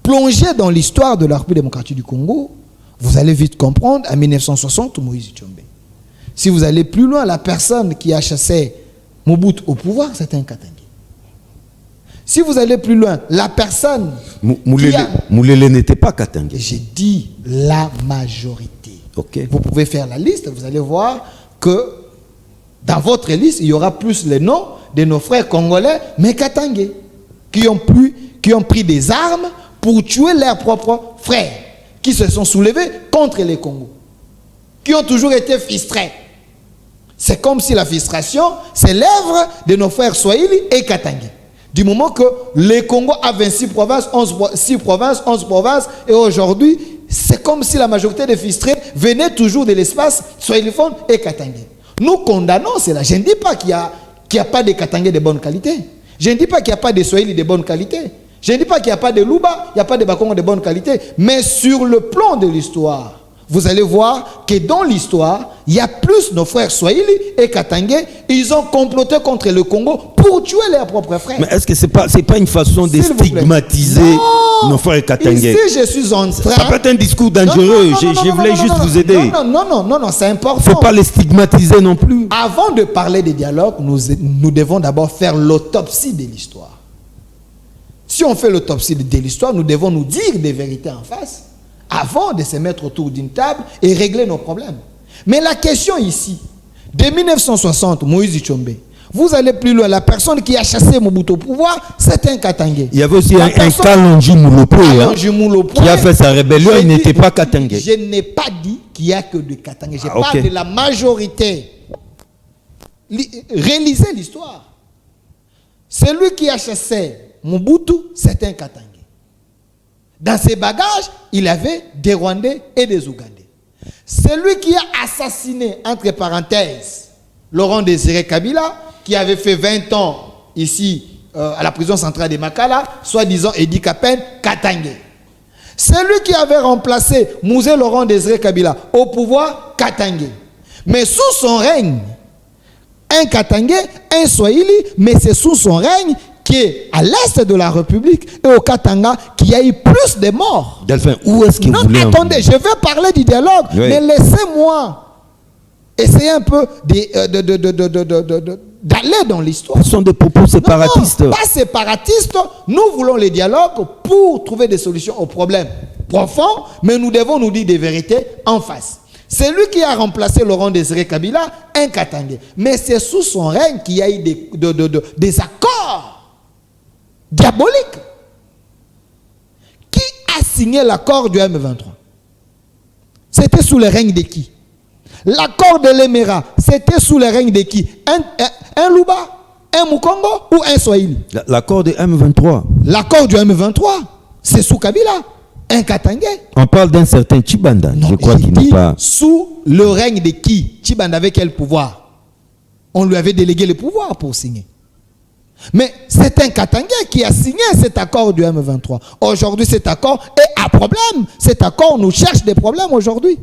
Plongez dans l'histoire de la République démocratique du Congo, vous allez vite comprendre, en 1960, Moïse Tshombe. Si vous allez plus loin, la personne qui a chassé Mobutu au pouvoir, c'est un Katangé. Si vous allez plus loin, la personne... Moulele n'était pas Katangé. J'ai dit la majorité. Ok. Vous pouvez faire la liste, vous allez voir que dans votre liste, il y aura plus les noms de nos frères congolais, mais katangais, qui ont pris des armes pour tuer leurs propres frères, qui se sont soulevés contre les Congos, qui ont toujours été fistrés. C'est comme si la frustration, c'est l'œuvre de nos frères Swahili et Katangais. Du moment que les Congo a 26 provinces, 6 provinces, 11 provinces, et aujourd'hui, c'est comme si la majorité des frustrés venaient toujours de l'espace Swahiliphone et Katangais. Nous condamnons cela. Je ne dis pas qu'il n'y a pas de Katangais de bonne qualité. Je ne dis pas qu'il n'y a pas de Swahili de bonne qualité. Je ne dis pas qu'il n'y a pas de Luba, il n'y a pas de Bakongo de bonne qualité. Mais sur le plan de l'histoire, vous allez voir que dans l'histoire, il y a plus nos frères Swahili et Katangais, ils ont comploté contre le Congo pour tuer leurs propres frères. Mais est-ce que c'est pas une façon de stigmatiser nos frères Katangais? Ici, je suis en train... Ça peut être un discours dangereux. Je voulais juste vous aider. Non, c'est important. Il ne faut pas les stigmatiser non plus. Avant de parler des dialogues, nous devons d'abord faire l'autopsie de l'histoire. Si on fait l'autopsie de l'histoire, nous devons nous dire des vérités en face avant de se mettre autour d'une table et régler nos problèmes. Mais la question ici, de 1960, Moïse Tshombe, vous allez plus loin, la personne qui a chassé Mobutu au pouvoir, c'est un Katangais. Il y avait aussi un Kalonji Moulopo qui a fait sa rébellion, il n'était pas Katangais. Je n'ai pas dit qu'il n'y a que des Katangais, je parle de la majorité. Réalisez l'histoire. Celui qui a chassé Mobutu, c'est un Katangais. Dans ses bagages, il avait des Rwandais et des Ougandais. Celui qui a assassiné, entre parenthèses, Laurent Désiré Kabila, qui avait fait 20 ans ici à la prison centrale de Makala, soi-disant Edi Kapen, Katangais. Celui qui avait remplacé Mouzé Laurent Désiré Kabila au pouvoir, Katangais. Mais sous son règne, un Katangais, un Swahili, mais c'est sous son règne qu'à l'est de la République et au Katanga qu'il y a eu plus de morts. Delphin, où est-ce que vous voulez... Non, attendez, je vais parler du dialogue, oui. Mais laissez-moi essayer un peu d'aller dans l'histoire. Ce sont des propos séparatistes. Non, pas séparatistes. Nous voulons les dialogues pour trouver des solutions aux problèmes profonds, mais nous devons nous dire des vérités en face. C'est lui qui a remplacé Laurent Désiré Kabila, un Katangais. Mais c'est sous son règne qu'il y a eu des accords diaboliques. Qui a signé l'accord du M23? C'était sous le règne de qui? L'accord de l'Émirat, c'était sous le règne de qui? Un Luba, un Mukongo ou un Swahili? L'accord de M23. L'accord du M23, c'est sous Kabila, un Katangais. On parle d'un certain Tshibanda. Non, je crois qu'il n'est pas... Sous le règne de qui? Tshibanda avait quel pouvoir? On lui avait délégué le pouvoir pour signer. Mais c'est un Katangais qui a signé cet accord du M23. Aujourd'hui, cet accord est à problème. Cet accord nous cherche des problèmes aujourd'hui.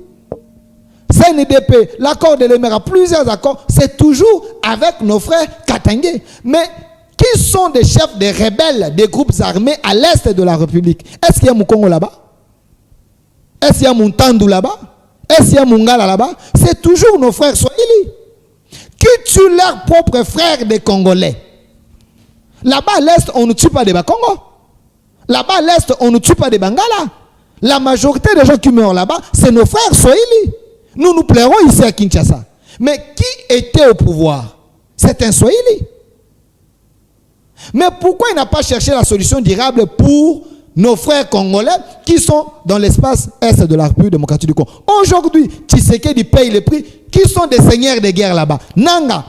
CNDP, l'accord de l'Émirat, plusieurs accords, c'est toujours avec nos frères Katangais. Mais qui sont des chefs des rebelles, des groupes armés à l'est de la République? Est-ce qu'il y a Mukongo là-bas? Est-ce qu'il y a Muntandu là-bas? Est-ce qu'il y a Mungala là-bas? C'est toujours nos frères Swahili qui tuent leurs propres frères des Congolais. Là-bas à l'est, on ne tue pas des Bakongo. Là-bas à l'est, on ne tue pas des Bangala. La majorité des gens qui meurent là-bas, c'est nos frères Swahili. Nous nous plairons ici à Kinshasa. Mais qui était au pouvoir? C'est un Swahili. Mais pourquoi il n'a pas cherché la solution durable pour nos frères congolais qui sont dans l'espace est de la République démocratique du Congo? Aujourd'hui, Tshisekedi paye le prix. Qui sont des seigneurs de guerre là-bas? Nanga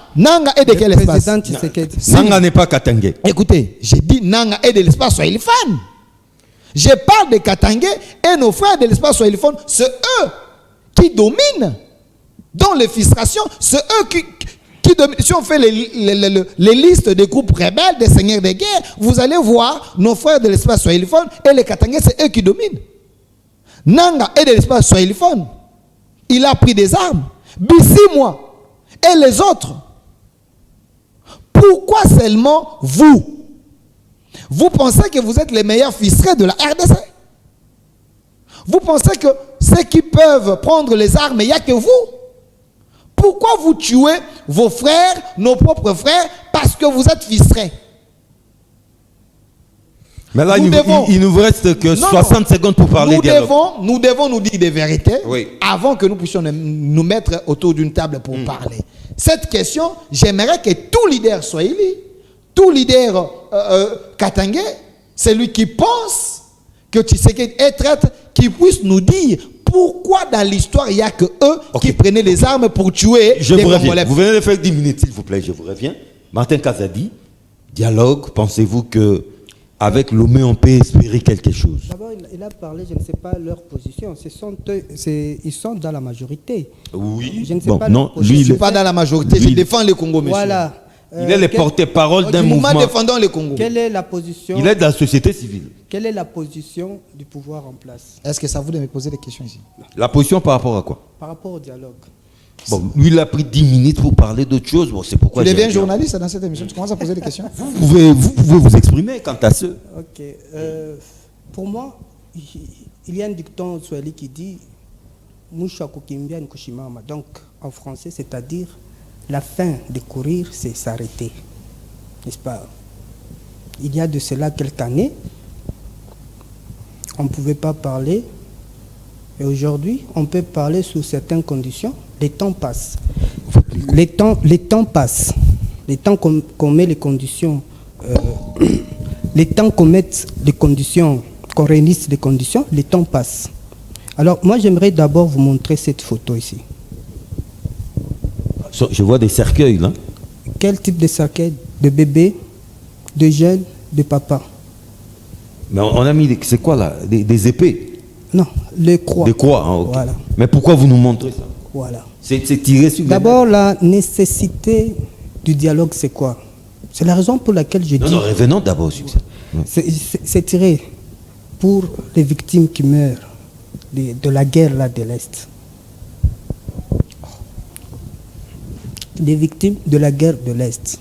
est de quel espace? Nanga n'est pas Katangais. Écoutez, j'ai dit Nanga est de l'espace Swahiliphone. Je parle de Katangais et nos frères de l'espace Swahiliphone, c'est eux qui dominent dans les frustrations, c'est eux qui dominent. Si on fait les listes des groupes rebelles, des seigneurs de guerre, vous allez voir nos frères de l'espace Swahiliphone et les Katangais, c'est eux qui dominent. Nanga est de l'espace Swahiliphone. Il a pris des armes. Bissi-moi et les autres. Pourquoi seulement vous? Vous pensez que vous êtes les meilleurs fistrés de la RDC? Vous pensez que ceux qui peuvent prendre les armes, il n'y a que vous? Pourquoi vous tuez vos frères, nos propres frères, parce que vous êtes fistrés? Mais là, nous devons, il nous reste que Non, 60 secondes pour parler dialogue. nous devons nous dire des vérités Oui. avant que nous puissions nous mettre autour d'une table pour parler. Cette question, j'aimerais que tout leader soit élu, tout leader katangais, celui qui pense que Tshisekedi est traître, qui puisse nous dire pourquoi dans l'histoire il n'y a que eux qui prenaient les armes pour tuer Je les vous reviens. Congolais. Vous venez de faire 10 minutes, s'il vous plaît, je vous reviens. Martin Kazadi, dialogue, pensez-vous que avec Lomé, on peut espérer quelque chose? D'abord, il a parlé, je ne sais pas leur position. Ils sont dans la majorité. Oui. Je ne sais Bon, pas non, leur position. Je ne lui, suis pas dans la majorité, lui, je défends les Congo, monsieur. Voilà. il est le porte-parole d'un Du mouvement mouvement. défendant les Congo. Quelle est la position Il est de la société civile. Quelle est la position du pouvoir en place Est-ce que ça vous de me poser des questions ici? La position par rapport à quoi? par rapport au dialogue? Bon, lui, il a pris 10 minutes pour parler d'autre chose. Bon, c'est pourquoi Tu deviens j'ai- journaliste dans cette émission, tu commences à poser des questions. Vous pouvez vous exprimer quant à ce. Ok. Pour moi, il y a un dicton swahili qui dit Musha kukimbia ni kushimama. Donc, en français, c'est-à-dire la fin de courir, c'est s'arrêter. N'est-ce pas? Il y a de cela quelques années, on ne pouvait pas parler. Et aujourd'hui, on peut parler sous certaines conditions. Les temps passent. Les temps passent. Les temps qu'on met les conditions, les temps qu'on mette les conditions, qu'on réunisse les conditions, les temps passent. Alors, moi, j'aimerais d'abord vous montrer cette photo ici. Je vois des cercueils, là. Quel type de cercueil? De bébé, de jeunes, de papa? Mais on a mis, c'est quoi là? Des épées? Non, les croix. Des croix, hein, ok. Voilà. Mais pourquoi vous nous montrez ça? Voilà. C'est tiré sur les D'abord, la nécessité du dialogue, c'est quoi? C'est la raison pour laquelle je Non, dis... non, revenons d'abord sur ça. Ouais. C'est tiré pour les victimes qui meurent de la guerre là de l'Est. Les victimes de la guerre de l'Est.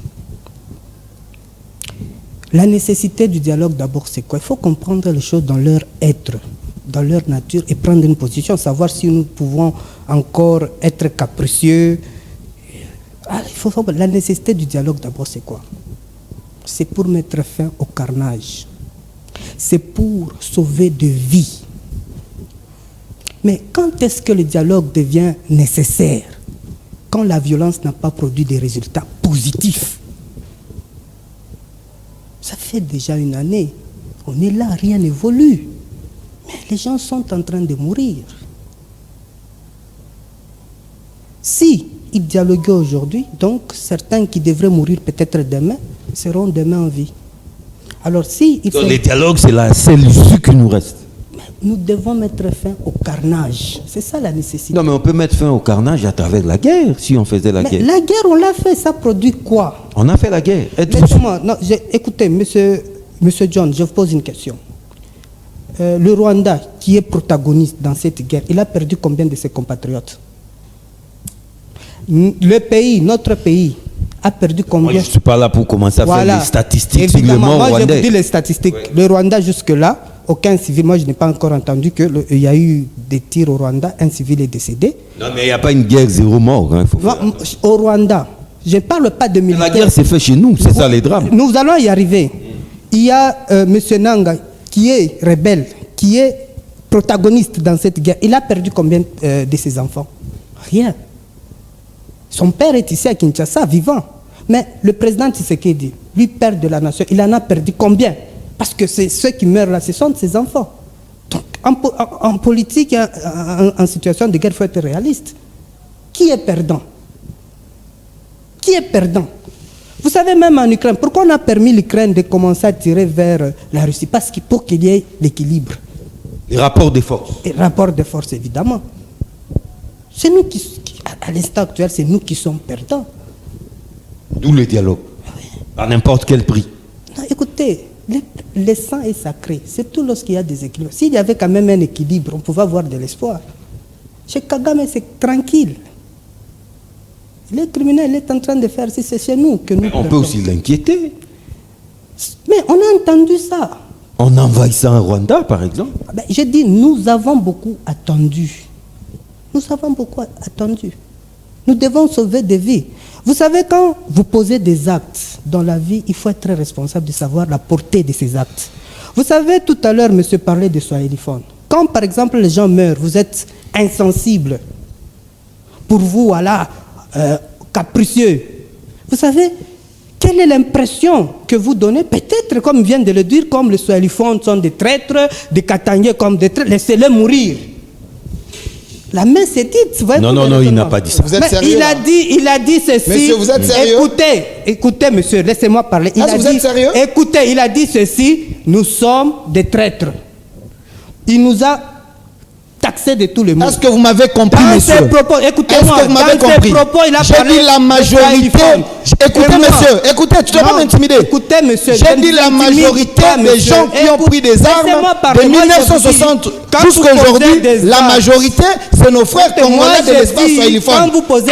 La nécessité du dialogue d'abord, c'est quoi? Il faut comprendre les choses dans leur être, dans leur nature et prendre une position, savoir si nous pouvons encore être capricieux. La nécessité du dialogue d'abord, c'est quoi? C'est pour mettre fin au carnage. C'est pour sauver des vies. Mais quand est-ce que le dialogue devient nécessaire? Quand la violence n'a pas produit des résultats positifs. Ça fait déjà une année. On est là, rien n'évolue. Mais les gens sont en train de mourir. Si ils dialoguaient aujourd'hui, donc certains qui devraient mourir peut-être demain, seront demain en vie. Alors si il Donc, faut... les dialogues, c'est l'issue qui nous reste. Nous devons mettre fin au carnage. C'est ça la nécessité. Non, mais on peut mettre fin au carnage à travers la guerre, si on faisait la Mais guerre. la guerre, on l'a fait, ça produit quoi? On a fait la guerre. Laissez-moi, non, écoutez, monsieur John, je vous pose une question. Le Rwanda, qui est protagoniste dans cette guerre, il a perdu combien de ses compatriotes? Le pays, notre pays, a perdu combien? Moi, je ne suis pas là pour commencer à faire des statistiques sur le Évidemment, mort moi, rwandais. je vous dis les statistiques. Oui. Le Rwanda, jusque-là, aucun civil, moi je n'ai pas encore entendu qu'il y a eu des tirs au Rwanda, un civil est décédé. Non, mais il n'y a pas une guerre zéro mort. Hein, Au Rwanda, je ne parle pas de militaires. la guerre s'est faite chez nous, c'est ça les drames. Nous allons y arriver. Il y a M. Nanga qui est rebelle, qui est protagoniste dans cette guerre. Il a perdu combien de ses enfants? Rien. Son père est ici à Kinshasa, vivant. Mais le président Tshisekedi, lui, père de la nation, il en a perdu combien? Parce que ceux qui meurent là, ce sont ses enfants. Donc, en politique, en situation de guerre, il faut être réaliste. Qui est perdant? Qui est perdant? Vous savez, même en Ukraine, pourquoi on a permis l'Ukraine de commencer à tirer vers la Russie? Parce qu'il faut qu'il y ait l'équilibre. Les rapports de force. Et rapport de force, évidemment. C'est nous à l'instant actuel, c'est nous qui sommes perdants. D'où le dialogue. À n'importe quel prix. Non, écoutez, le sang est sacré. C'est tout lorsqu'il y a des équilibres. S'il y avait quand même un équilibre, on pouvait avoir de l'espoir. Chez Kagame, c'est tranquille. Les criminels, il est en train de faire, si c'est chez nous que nous... Mais on peut aussi l'inquiéter. Mais on a entendu ça. En envahissant un Rwanda, par exemple. Ben, j'ai dit, nous avons beaucoup attendu. Nous avons beaucoup attendu. Nous devons sauver des vies. Vous savez, quand vous posez des actes dans la vie, il faut être très responsable de savoir la portée de ces actes. Vous savez, tout à l'heure, monsieur parlait de swahiliphone. Quand, par exemple, les gens meurent, vous êtes insensible. Pour vous, voilà, capricieux. Vous savez, quelle est l'impression que vous donnez? Peut-être, comme vient de le dire, comme les swahiliphones sont des traîtres, des Katangais comme des traîtres, laissez-les mourir. La main s'est dite. Non, il n'a pas dit ça. Vous êtes sérieux? Il a dit ceci. Monsieur, vous êtes sérieux? Écoutez, monsieur, laissez-moi parler. Vous êtes sérieux? Écoutez, il a dit ceci. Nous sommes des traîtres. Il nous a taxé de tous les mots. Est-ce que vous m'avez compris, dans monsieur? Ses propos, écoutez-moi. Est-ce que vous m'avez compris? Ses propos, il a j'ai parlé dit la majorité. Écoutez, monsieur. Écoutez, tu ne dois pas m'intimider. Écoutez, monsieur. J'ai dit la majorité des gens qui ont pris des armes de 1960 jusqu'à aujourd'hui. La majorité, c'est nos frères congolais de l'espace swahiliphone.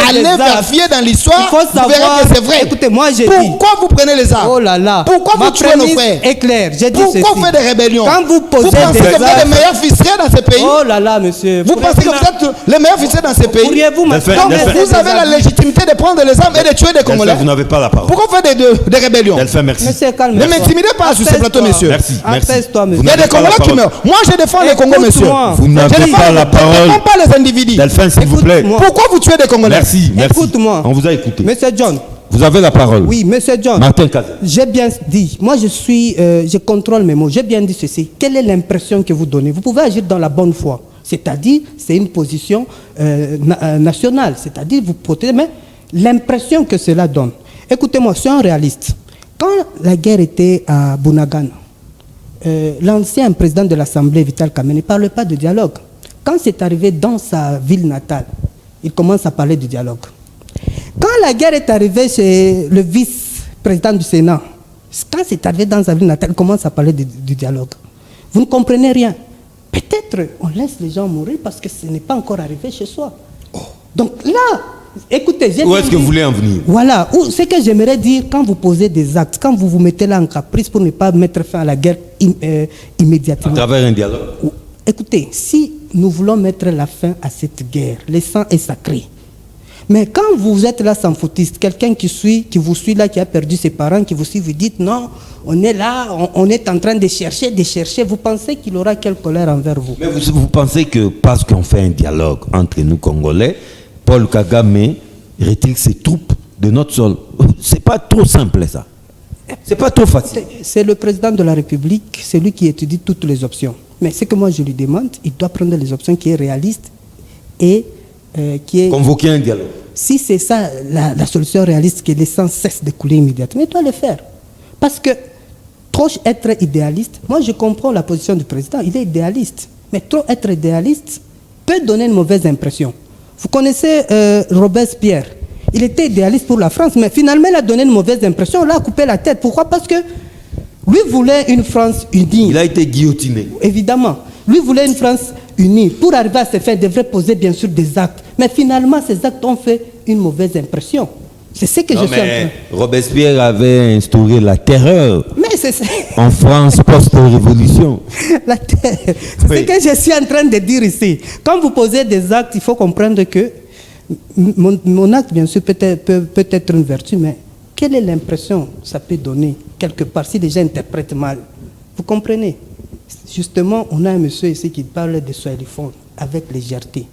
Allez vérifier dans l'histoire. Vous verrez que c'est vrai. Écoutez, moi, j'ai dit. Pourquoi vous prenez les armes? Oh là là. Pourquoi vous tuez nos frères? C'est clair. J'ai dit ceci. Pourquoi vous faites des rébellions? Quand vous posez vous pensez des que vous êtes les meilleurs fichiers dans ce pays? Oh là là, monsieur. Vous pensez que vous êtes les meilleurs fichiers dans ce pays? Pourriez-vous Donc vous avez la légitimité de prendre les armes et de tuer des Congolais. Vous n'avez pas la parole. Pourquoi vous faites des rébellions? Delphin, merci. Monsieur, calme. Ne m'intimidez pas sur ce plateau, monsieur. Merci. Apaise-toi, monsieur. Il y a des Congolais qui meurent. Moi, je défends les Congos, monsieur. Vous n'avez pas la parole. Je ne défends pas les individus. Delphin, s'il vous plaît. Pourquoi vous tuez des Congolais? Merci. Écoute-moi. On vous a écouté. Monsieur John. Vous avez la parole. Oui, monsieur John. Martin Kazan. J'ai bien dit, moi je contrôle mes mots. J'ai bien dit ceci. Quelle est l'impression que vous donnez? Vous pouvez agir dans la bonne foi. C'est-à-dire, c'est une position nationale. C'est-à-dire, vous protégez, mais l'impression que cela donne. Écoutez-moi, soyons réalistes. Quand la guerre était à Bunagana, l'ancien président de l'Assemblée, Vital Kamerhe, ne parlait pas de dialogue. Quand c'est arrivé dans sa ville natale, il commence à parler de dialogue. Quand la guerre est arrivée chez le vice-président du Sénat, quand c'est arrivé dans sa ville natale, il commence à parler du dialogue. Vous ne comprenez rien. Peut-être on laisse les gens mourir parce que ce n'est pas encore arrivé chez soi. Donc là, écoutez, où est-ce que vous voulez en venir? Voilà, ce que j'aimerais dire, quand vous posez des actes, quand vous vous mettez là en caprice pour ne pas mettre fin à la guerre immédiatement. À travers un dialogue. Écoutez, si nous voulons mettre la fin à cette guerre, le sang est sacré. Mais quand vous êtes là sans foutiste, quelqu'un qui vous suit là, qui a perdu ses parents, qui vous suit, vous dites non, on est là, on est en train de chercher, vous pensez qu'il aura quelle colère envers vous? Mais vous pensez que parce qu'on fait un dialogue entre nous Congolais, Paul Kagame retire ses troupes de notre sol? C'est pas trop simple ça. C'est pas trop facile. C'est le président de la République, c'est lui qui étudie toutes les options. Mais ce que moi je lui demande, il doit prendre les options qui est réaliste et qui est... Convoquer un dialogue. Si c'est ça la solution réaliste, que le sang cesse de couler immédiatement, il doit le faire. Parce que trop être idéaliste, moi je comprends la position du président, il est idéaliste. Mais trop être idéaliste peut donner une mauvaise impression. Vous connaissez Robespierre, il était idéaliste pour la France, mais finalement il a donné une mauvaise impression, il a coupé la tête. Pourquoi? Parce que lui voulait une France unie. Il a été guillotiné. Évidemment. Lui voulait une France unie. Pour arriver à ce fait, il devrait poser bien sûr des actes. Mais finalement, ces actes ont fait une mauvaise impression. C'est ce que je suis en train. Robespierre avait instauré la terreur Mais c'est ça. en France post-révolution. La terreur. C'est ce que je suis en train de dire ici. Quand vous posez des actes, il faut comprendre que mon acte, bien sûr, peut être une vertu, mais quelle est l'impression que ça peut donner quelque part si les gens interprètent mal? Vous comprenez? Justement, on a un monsieur ici qui parle de swahiliphone avec légèreté.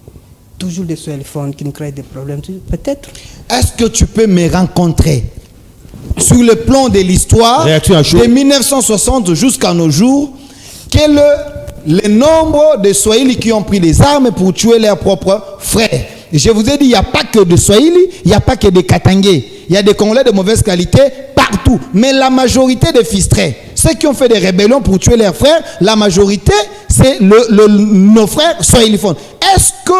Toujours des swahiliphones qui nous créent des problèmes. Peut-être. Est-ce que tu peux me rencontrer sur le plan de l'histoire de 1960 jusqu'à nos jours, quel est le nombre de Swahili qui ont pris les armes pour tuer leurs propres frères? Je vous ai dit, il n'y a pas que de Swahili, il n'y a pas que des Katangais. Il y a des Congolais de mauvaise qualité partout. Mais la majorité des fistrés, ceux qui ont fait des rébellions pour tuer leurs frères, la majorité, c'est nos frères swahiliphones. Est-ce que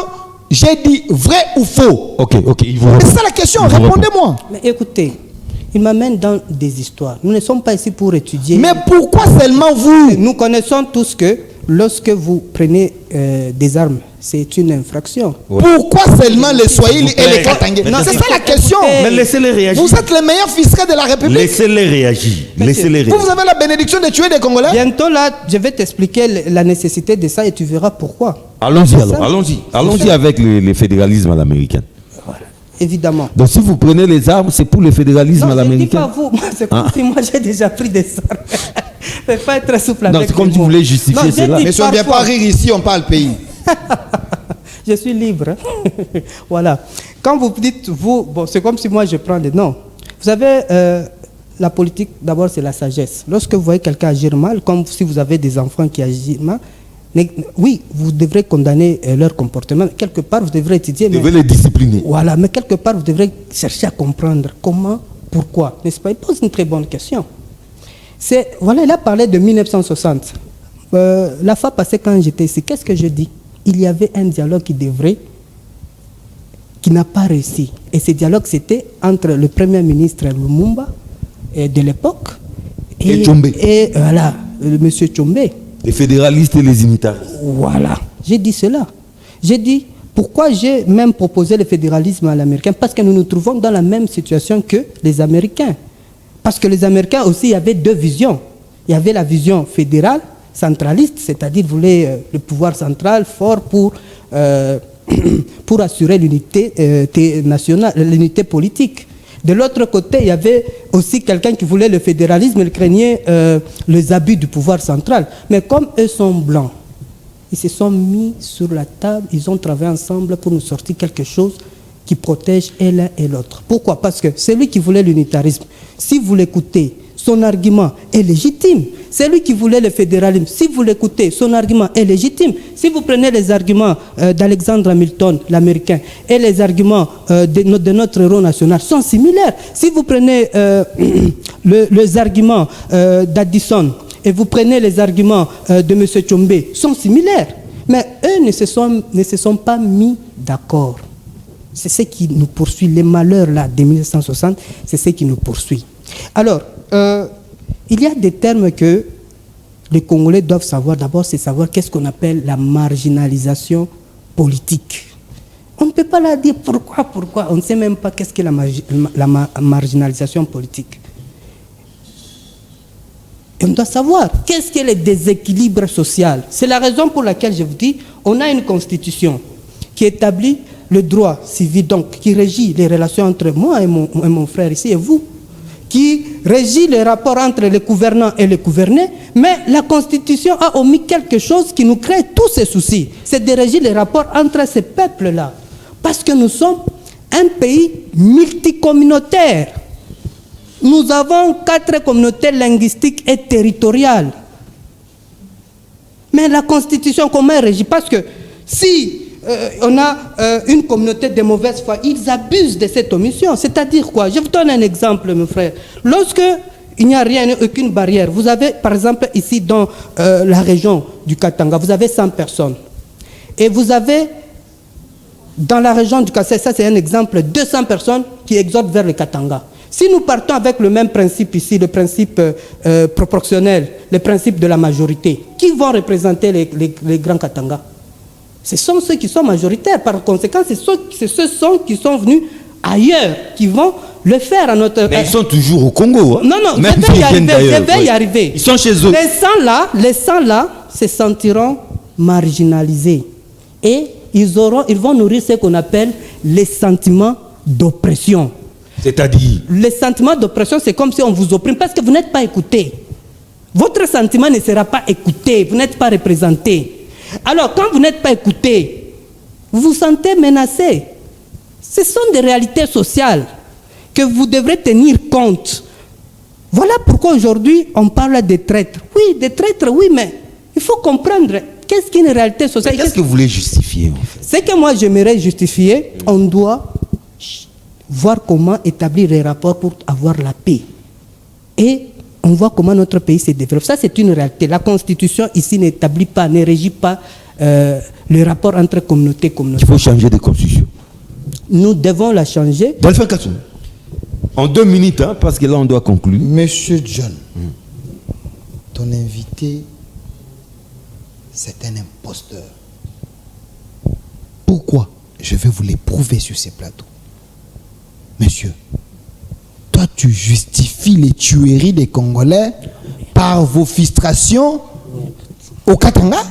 j'ai dit vrai ou faux? Ok. C'est ça la question, répondez-moi. Mais écoutez, il m'amène dans des histoires. Nous ne sommes pas ici pour étudier. Mais pourquoi seulement vous? Nous connaissons tous que lorsque vous prenez des armes, c'est une infraction. Ouais. Pourquoi seulement les Swahili et les Katangais? C'est ça la question. Mais laissez-les réagir. Vous êtes les meilleurs fiscaux de la République. Laissez-les réagir. Vous avez la bénédiction de tuer des Congolais? Bientôt là, je vais t'expliquer la nécessité de ça et tu verras pourquoi. Allons-y alors. Allons-y avec le fédéralisme à l'américaine. Voilà. évidemment. Donc si vous prenez les armes, c'est pour le fédéralisme Non, à je ne dis l'américaine. pas vous, c'est comme si moi j'ai déjà pris des armes. Je ne vais pas être souple Non, avec c'est comme les tu mots. voulais justifier Non, j'ai cela. dit Mais si on ne vient pas parfois. rire ici, on parle pays. Je suis libre. Voilà. Quand vous dites vous, bon, c'est comme si moi je prends des noms. Vous savez, la politique, d'abord, c'est la sagesse. Lorsque vous voyez quelqu'un agir mal, comme si vous avez des enfants qui agissent mal, oui, vous devrez condamner leur comportement. Quelque part, vous devrez étudier. Vous devez les discipliner. Voilà, mais quelque part, vous devrez chercher à comprendre comment, pourquoi. N'est-ce pas? Il pose une très bonne question. Voilà, il a parlé de 1960. La fois passée, quand j'étais ici, qu'est-ce que je dis? Il y avait un dialogue qui n'a pas réussi. Et ce dialogue, c'était entre le Premier ministre Lumumba de l'époque Et Tshombe. Et voilà, le monsieur Tshombe. Les fédéralistes et les unitaristes. Voilà, j'ai dit cela. J'ai dit, pourquoi j'ai même proposé le fédéralisme à l'américain? Parce que nous nous trouvons dans la même situation que les Américains. Parce que les Américains aussi, il y avait deux visions. Il y avait la vision fédérale, centraliste, c'est-à-dire voulait le pouvoir central fort pour assurer l'unité nationale, l'unité politique. De l'autre côté, il y avait aussi quelqu'un qui voulait le fédéralisme, il craignait les abus du pouvoir central. Mais comme eux sont blancs, ils se sont mis sur la table, ils ont travaillé ensemble pour nous sortir quelque chose qui protège et l'un et l'autre. Pourquoi? Parce que celui qui voulait l'unitarisme, si vous l'écoutez, son argument est légitime. Celui qui voulait le fédéralisme, si vous l'écoutez, son argument est légitime. Si vous prenez les arguments d'Alexander Hamilton, l'américain, et les arguments de notre héros national, sont similaires. Si vous prenez les arguments d'Addison et vous prenez les arguments de M. Tshombe, sont similaires. Mais eux ne se sont pas mis d'accord. C'est ce qui nous poursuit. Les malheurs là, de 1960, c'est ce qui nous poursuit. Alors, il y a des termes que les Congolais doivent savoir. D'abord, c'est savoir qu'est-ce qu'on appelle la marginalisation politique. On ne peut pas la dire. Pourquoi? On ne sait même pas qu'est-ce que la marginalisation politique. Et on doit savoir qu'est-ce que le déséquilibre social. C'est la raison pour laquelle je vous dis, on a une constitution qui établit le droit civil, donc qui régit les relations entre moi et mon frère ici et vous, qui régit les rapports entre les gouvernants et les gouvernés, mais la Constitution a omis quelque chose qui nous crée tous ces soucis. C'est de régir les rapports entre ces peuples-là. Parce que nous sommes un pays multicommunautaire. Nous avons 4 communautés linguistiques et territoriales. Mais la Constitution, comment elle régit? Parce que si on a une communauté de mauvaise foi, ils abusent de cette omission. C'est-à-dire quoi? Je vous donne un exemple, mon frère. Lorsque il n'y a rien, aucune barrière, vous avez, par exemple, ici dans la région du Katanga, vous avez 100 personnes. Et vous avez, dans la région du Kassai, ça c'est un exemple, 200 personnes qui exhortent vers le Katanga. Si nous partons avec le même principe ici, le principe proportionnel, le principe de la majorité, qui vont représenter les grands Katanga? Ce sont ceux qui sont majoritaires. Par conséquent, c'est ceux qui sont venus ailleurs, qui vont le faire à notre... Mais ils sont toujours au Congo. Hein. Non, non, même je vais y arriver. Ils sont chez eux. Les 100 là se sentiront marginalisés. Et ils vont nourrir ce qu'on appelle les sentiments d'oppression. C'est-à-dire? Les sentiments d'oppression, c'est comme si on vous opprime parce que vous n'êtes pas écouté. Votre sentiment ne sera pas écouté, vous n'êtes pas représenté. Alors, quand vous n'êtes pas écouté, vous vous sentez menacé. Ce sont des réalités sociales que vous devrez tenir compte. Voilà pourquoi aujourd'hui, on parle des traîtres. Oui, des traîtres, oui, mais il faut comprendre qu'est-ce qu'une réalité sociale. Qu'est-ce que vous voulez justifier, en fait? Ce que moi, j'aimerais justifier, on doit voir comment établir les rapports pour avoir la paix. Et on voit comment notre pays se développe. Ça, c'est une réalité. La Constitution ici n'établit pas, ne régit pas le rapport entre communautés et communautés. Il faut changer de constitution. Nous devons la changer. Delphin Kassou. En 2 minutes, hein, parce que là, on doit conclure. Monsieur John, ton invité, c'est un imposteur. Pourquoi? Je vais vous l'éprouver sur ces plateaux. Monsieur, toi, tu justifies les tueries des Congolais par vos frustrations au Katanga?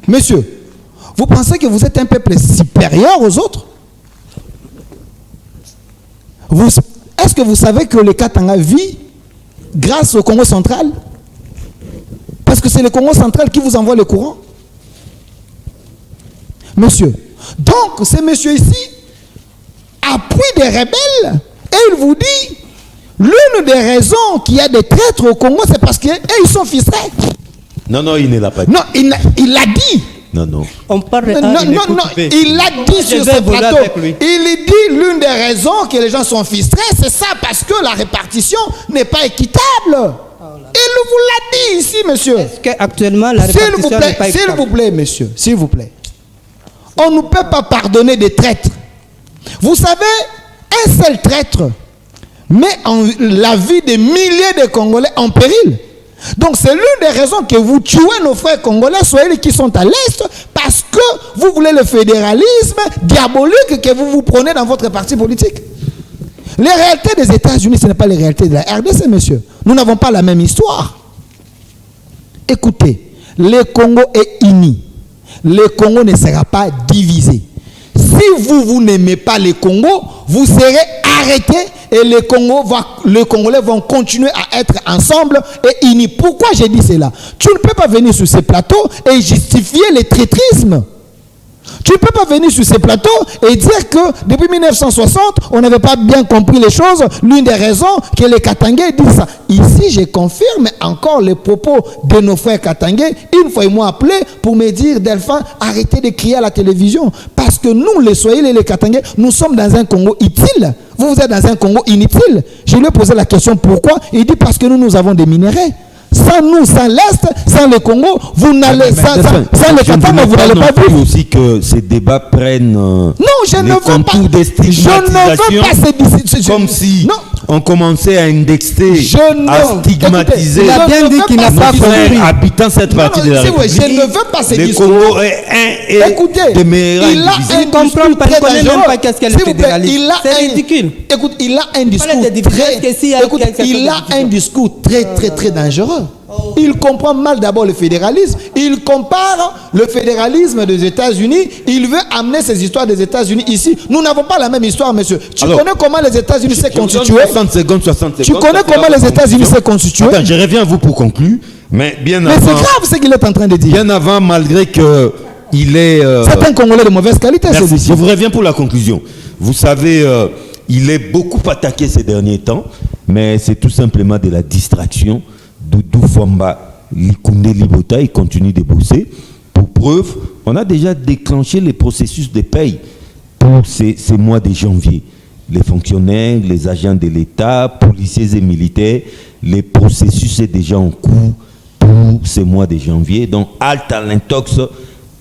Monsieur, vous pensez que vous êtes un peuple supérieur aux autres? Est-ce que vous savez que le Katanga vit grâce au Congo central? Parce que c'est le Congo central qui vous envoie le courant. Monsieur. Donc, ce monsieur ici appuie des rebelles et il vous dit l'une des raisons qu'il y a des traîtres au Congo, c'est parce qu'ils sont fistrés. Non, il ne l'a pas dit. Non, il l'a dit. Non. On parle Non, il l'a dit sur ce plateau. Il dit l'une des raisons que les gens sont fistrés, c'est ça, parce que la répartition n'est pas équitable. Il vous l'a dit ici, monsieur. Est-ce qu'actuellement la répartition n'est pas équitable? S'il vous plaît, monsieur, s'il vous plaît. On ne peut pas pardonner des traîtres. Vous savez, un seul traître met la vie de milliers de Congolais en péril. Donc c'est l'une des raisons que vous tuez nos frères congolais, soit qui sont à l'Est, parce que vous voulez le fédéralisme diabolique que vous prenez dans votre parti politique. Les réalités des États-Unis, ce n'est pas les réalités de la RDC, monsieur. Nous n'avons pas la même histoire. Écoutez, le Congo est uni. Le Congo ne sera pas divisé. Si vous n'aimez pas le Congo, vous serez arrêtés et les Congolais vont continuer à être ensemble et unis. Pourquoi j'ai dit cela? Tu ne peux pas venir sur ces plateaux et justifier le traîtrisme. Tu ne peux pas venir sur ces plateaux et dire que depuis 1960, on n'avait pas bien compris les choses. L'une des raisons que les Katangais disent ça. Ici, je confirme encore les propos de nos frères Katangais. Une fois, ils m'ont appelé pour me dire, Delphin, arrêtez de crier à la télévision. Parce que nous, les Swahili et les Katangais, nous sommes dans un Congo utile. Vous êtes dans un Congo inutile. Je lui ai posé la question pourquoi. Il dit parce que nous avons des minerais. Sans nous, sans l'Est, sans le Congo, vous n'allez sans le Katanga, vous n'allez pas vivre. Aussi que ces débats prennent non, je ne veux pas. Comme si on commençait à indexer, à stigmatiser. Il a bien dit qu'il n'a pas compris. Habitant cette partie de la République. Je ne veux pas ces discours. Le Congo est écoutez, des meilleurs. il a un discours très dangereux. Pas qu'est-ce qu'elle est fédéraliste. C'est ridicule. Écoute, il a un discours très dangereux. Il comprend mal d'abord le fédéralisme. Il compare le fédéralisme des États-Unis. Il veut amener ces histoires des États-Unis ici. Nous n'avons pas la même histoire, monsieur. Tu connais comment les États-Unis s'est constitué? 60 secondes. Tu connais comment les États-Unis s'est constitué? Attends, je reviens à vous pour conclure. Mais bien avant. Mais c'est grave ce qu'il est en train de dire. Bien avant, malgré que il est. C'est un Congolais de mauvaise qualité, celui-ci. Je vous reviens pour la conclusion. Vous savez, il est beaucoup attaqué ces derniers temps, mais c'est tout simplement de la distraction. Doudou Famba, Likunde Libota, il continue de bosser. Pour preuve, on a déjà déclenché les processus de paye pour ces mois de janvier. Les fonctionnaires, les agents de l'État, policiers et militaires, les processus sont déjà en cours pour ces mois de janvier. Donc, halte à l'intox,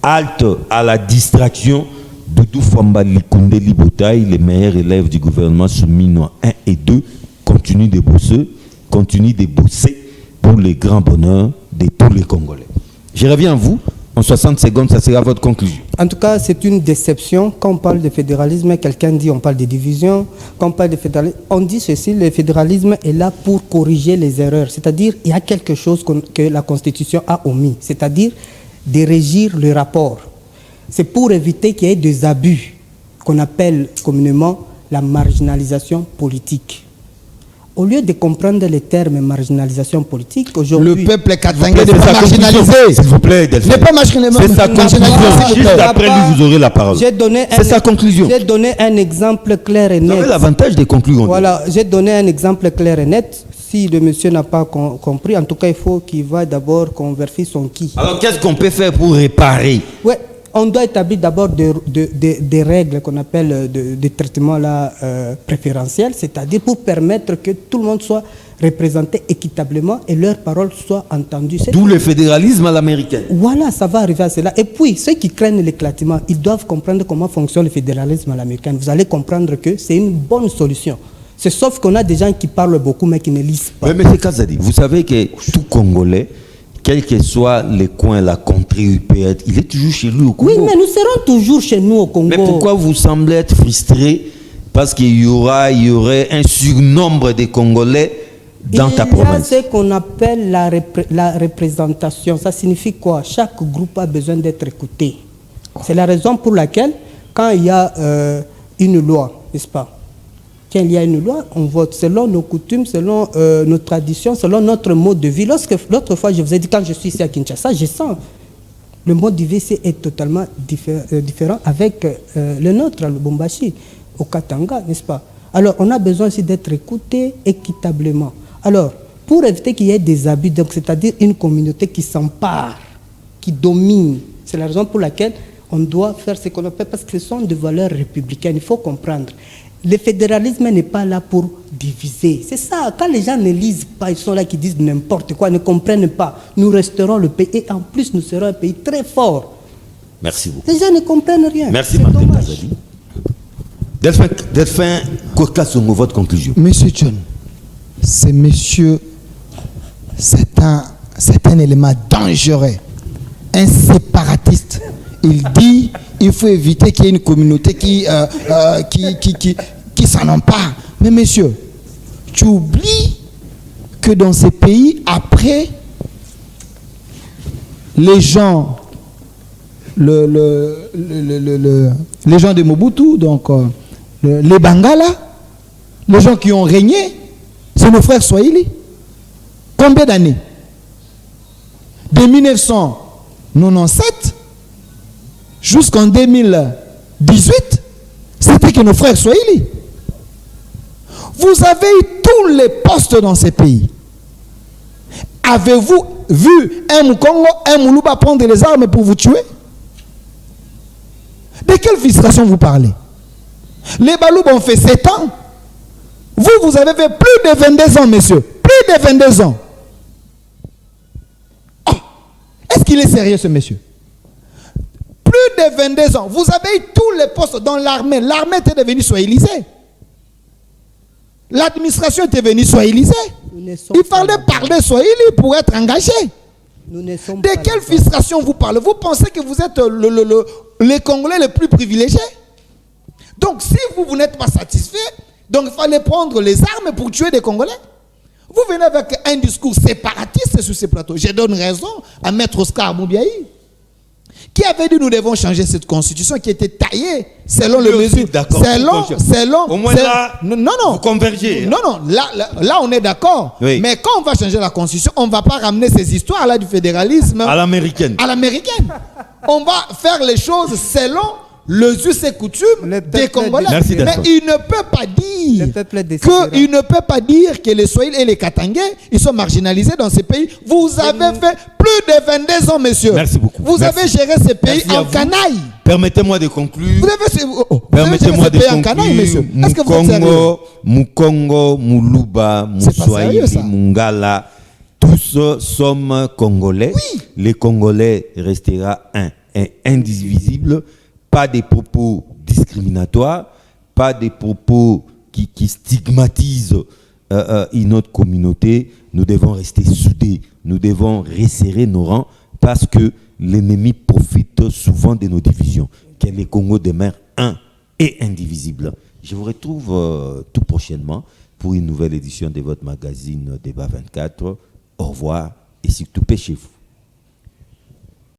halte à la distraction. Doudou Famba, Likunde Libota, les meilleurs élèves du gouvernement soumis 1 et 2, continuent de bosser pour le grand bonheur de tous les Congolais. Je reviens à vous. En 60 secondes, ça sera votre conclusion. En tout cas, c'est une déception. Quand on parle de fédéralisme, quelqu'un dit on parle de division. Quand on parle de fédéralisme, on dit ceci, le fédéralisme est là pour corriger les erreurs. C'est-à-dire, il y a quelque chose que la Constitution a omis. C'est-à-dire, de régir le rapport. C'est pour éviter qu'il y ait des abus qu'on appelle communément la marginalisation politique. Au lieu de comprendre les termes marginalisation politique, aujourd'hui... Le peuple katangais n'est pas marginalisé. S'il vous plaît, Delphine. N'est pas marginalisé. C'est sa conclusion. Juste après lui, vous aurez la parole. C'est sa conclusion. J'ai donné un exemple clair et net. Vous avez l'avantage de conclure. Voilà, j'ai donné un exemple clair et net. Si le monsieur n'a pas compris, en tout cas, il faut qu'il va d'abord convertir son qui. Alors, qu'est-ce qu'on peut faire pour réparer? Ouais. On doit établir d'abord des règles qu'on appelle de traitement préférentiel, c'est-à-dire pour permettre que tout le monde soit représenté équitablement et leurs paroles soient entendues. D'où le fédéralisme à l'américaine. Voilà, ça va arriver à cela. Et puis, ceux qui craignent l'éclatement, ils doivent comprendre comment fonctionne le fédéralisme à l'américaine. Vous allez comprendre que c'est une bonne solution. C'est sauf qu'on a des gens qui parlent beaucoup mais qui ne lisent pas. Oui, mais c'est Kazadi. Vous savez que tout Congolais, quel que soit les coins, la contrée, il est toujours chez lui au Congo. Oui, mais nous serons toujours chez nous au Congo. Mais pourquoi vous semblez être frustré? Parce qu'il y aurait un surnombre de Congolais dans ta province. Il y a ce qu'on appelle la représentation. Ça signifie quoi? Chaque groupe a besoin d'être écouté. C'est la raison pour laquelle, quand il y a une loi, n'est-ce pas, Quand il y a une loi, on vote selon nos coutumes, selon nos traditions, selon notre mode de vie. L'autre fois, je vous ai dit, quand je suis ici à Kinshasa, je sens le mode de vie est totalement différent avec le nôtre à Lubumbashi, au Katanga, n'est-ce pas? Alors, on a besoin aussi d'être écouté équitablement. Alors, pour éviter qu'il y ait des abus, donc c'est-à-dire une communauté qui s'empare, qui domine, c'est la raison pour laquelle on doit faire ce qu'on appelle, parce que ce sont des valeurs républicaines, il faut comprendre. Le fédéralisme n'est pas là pour diviser. C'est ça, quand les gens ne lisent pas, ils sont là qui disent n'importe quoi, ne comprennent pas. Nous resterons le pays et en plus nous serons un pays très fort. Merci beaucoup. Les gens ne comprennent rien. Merci Martin Kazadi. Delphin Kokasongo, votre conclusion. Monsieur John, c'est un élément dangereux, un séparatiste. Il dit il faut éviter qu'il y ait une communauté qui s'en empare. Mais monsieur, tu oublies que dans ces pays, après, les gens, les gens de Mobutu, donc les Bangala, les gens qui ont régné, c'est nos frères Swahili. Combien d'années? De 1997 jusqu'en 2018, c'était que nos frères Swahili. Vous avez eu tous les postes dans ces pays. Avez-vous vu un Mukongo, un Moulouba prendre les armes pour vous tuer? De quelle frustration vous parlez? Les Baloubs ont fait 7 ans. Vous avez fait plus de 22 ans, messieurs. Plus de 22 ans. Oh, est-ce qu'il est sérieux, ce monsieur? Plus de 22 ans. Vous avez eu tous les postes dans l'armée. L'armée était devenue soilisée. L'administration était venue soilisée. Il fallait parler swahili pour être engagé. De quelle frustration vous parlez? Vous pensez que vous êtes les Congolais les plus privilégiés? Donc si vous n'êtes pas satisfait, donc il fallait prendre les armes pour tuer des Congolais. Vous venez avec un discours séparatiste sur ces plateaux. Je donne raison à Maître Oscar Moubiaï, qui avait dit nous devons changer cette constitution qui était taillée selon le mesure. Selon. Au moins là, non, vous convergez. Non, là on est d'accord. Oui. Mais quand on va changer la constitution, on ne va pas ramener ces histoires-là du fédéralisme À l'américaine. On va faire les choses selon le us et coutumes des Congolais. Merci, mais il ne peut pas dire que les Swahili et les Katangais, ils sont marginalisés dans ces pays. Vous avez fait plus de 22 ans, messieurs. Merci beaucoup. Vous avez géré ces pays en canaille. Permettez-moi de conclure. Permettez-moi de conclure. En canaille, messieurs. Est-ce que vous êtes sérieux? Mukongo, Moulouba, Mouswahili, Mungala, tous sommes Congolais. Oui. Les Congolais restera un et indivisible. Pas des propos discriminatoires, pas des propos qui stigmatisent une autre communauté. Nous devons rester soudés, nous devons resserrer nos rangs parce que l'ennemi profite souvent de nos divisions. Qu'est le Congo demeure un et indivisible. Je vous retrouve tout prochainement pour une nouvelle édition de votre magazine Débat 24. Au revoir et surtout pêchez-vous.